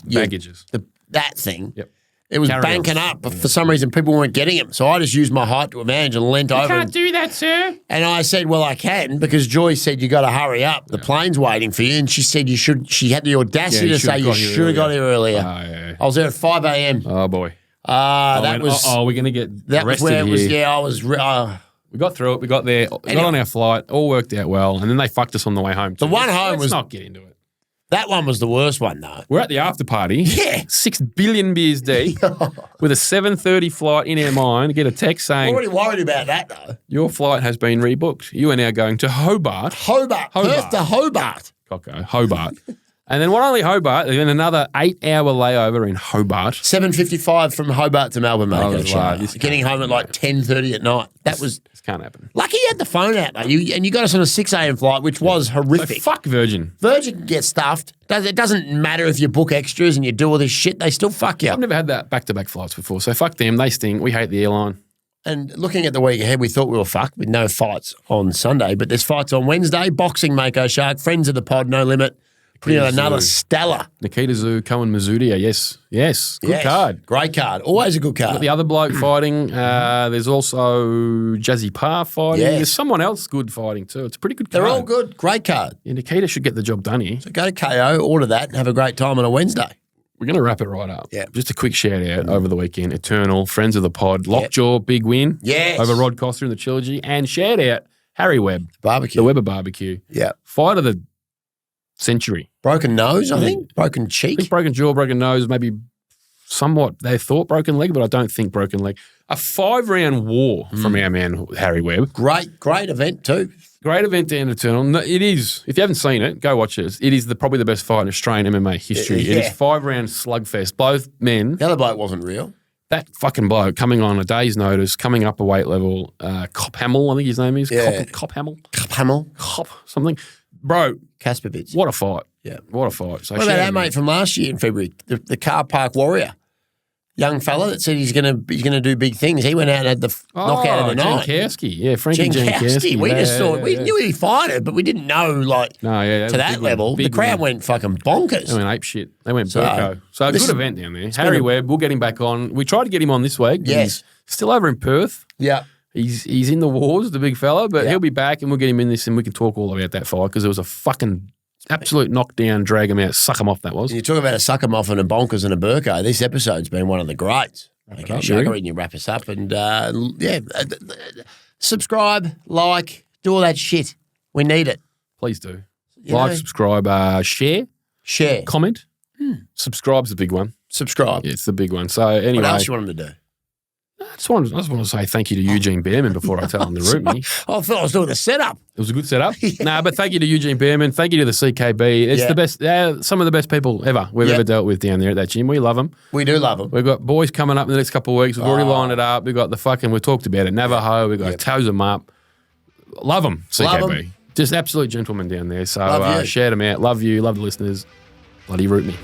baggages. That thing. Yep. It was banking up, but for some reason people weren't getting him. So I just used my height to advantage and leant over. You can't do that, sir. And I said, well, I can, because Joy said you got to hurry up. The plane's waiting for you. And she said you should. She had the audacity to say you should have got here earlier. I was there at 5 a.m. Oh, boy. That was. Oh, we're going to get that arrested was where it was. here. Yeah, I was. We got through it. We got there. Got on our flight. All worked out well. And then they fucked us on the way home. The one home Let's was. not get into it. That one was the worst one, though. We're at the after party. Yeah. 6 billion beers deep with a 7:30 flight in our mind. Get a text saying, I'm already worried about that, though. your flight has been rebooked. You are now going to Hobart. Perth to Hobart. Cocko, Hobart. And then not only Hobart, then another 8-hour layover in Hobart. 7:55 from Hobart to Melbourne, mate. This Getting home at like 10:30 at night. This can't happen. Lucky you had the phone out, though. And you got us on a 6 a.m. flight, which was horrific. So fuck Virgin. Virgin can get stuffed. It doesn't matter if you book extras and you do all this shit. They still fuck you. I've never had that back-to-back flights before, so fuck them. They sting. We hate the airline. And looking at the week ahead, we thought we were fucked with no fights on Sunday, but there's fights on Wednesday. Boxing, Mako Shark, friends of the pod, No Limit. Putting out another stellar. Nikita Zoo, Cohen Mazudia, yes. Good card. Great card. Always a good card. Got the other bloke fighting. There's also Jazzy Parr fighting. Yes. There's someone else good fighting too. It's a pretty good card. They're all good. Great card. Yeah, Nikita should get the job done here. So go to KO, order that, and have a great time on a Wednesday. We're going to wrap it right up. Yeah. Just a quick shout out over the weekend. Eternal, friends of the pod. Lockjaw, big win. Yes. Over Rod Costa in the trilogy. And shout out Harry Webb. Barbecue. The Weber Barbecue. Yeah. Fight of the century. Broken nose, I think. Broken I cheek. think broken jaw, broken nose, maybe somewhat they thought broken leg, but I don't think broken leg. A 5-round war from our man Harry Webb. Great event too. Great event to end Eternal. No, it is. If you haven't seen it, go watch it. It is probably the best fight in Australian MMA history. Yeah. It is 5-round slugfest. Both men. The other bloke wasn't real. That fucking bloke coming on a day's notice, coming up a weight level. Cop Hamill, I think his name is. Yeah. Cop Hamill. Cop Something. Bro. Kaspovich. What a fight. Yeah. What a fight. So what about that mate from last year in February? The car park warrior. young fella that said he's gonna do big things. He went out and had the knockout of the night. Jankowski. Yeah, Frankie Jankowski. We just thought we knew he'd fight it, but we didn't know to that level. The crowd went fucking bonkers. They went ape shit. They went Burko. So a good event down there. Harry Webb, we'll get him back on. We tried to get him on this week. Yes. He's still over in Perth. Yeah. He's in the wars, the big fella, but he'll be back and we'll get him in this and we can talk all about that fight because it was a fucking absolute knockdown, drag him out, suck him off that was. You talk about a suck him off and a bonkers and a Burko. This episode's been one of the greats. Okay, Shaka, you wrap us up and subscribe, like, do all that shit. We need it. Please do. Subscribe, share, comment. Subscribe's the big one. Subscribe. Yeah, it's the big one. So anyway. What else you want them to do? I just want to say thank you to Eugene Bareman before I tell him to root me. I thought I was doing the setup. It was a good setup. But thank you to Eugene Bareman. Thank you to the CKB. It's the best, some of the best people ever we've ever dealt with down there at that gym. We love them. We do love them. We've got boys coming up in the next couple of weeks. We've already lined it up. We've got we've talked about it, Navajo. We've got Toes them up. Love them, CKB. Love 'em. Just absolute gentlemen down there. So shout them out. Love you. Love the listeners. Bloody root me.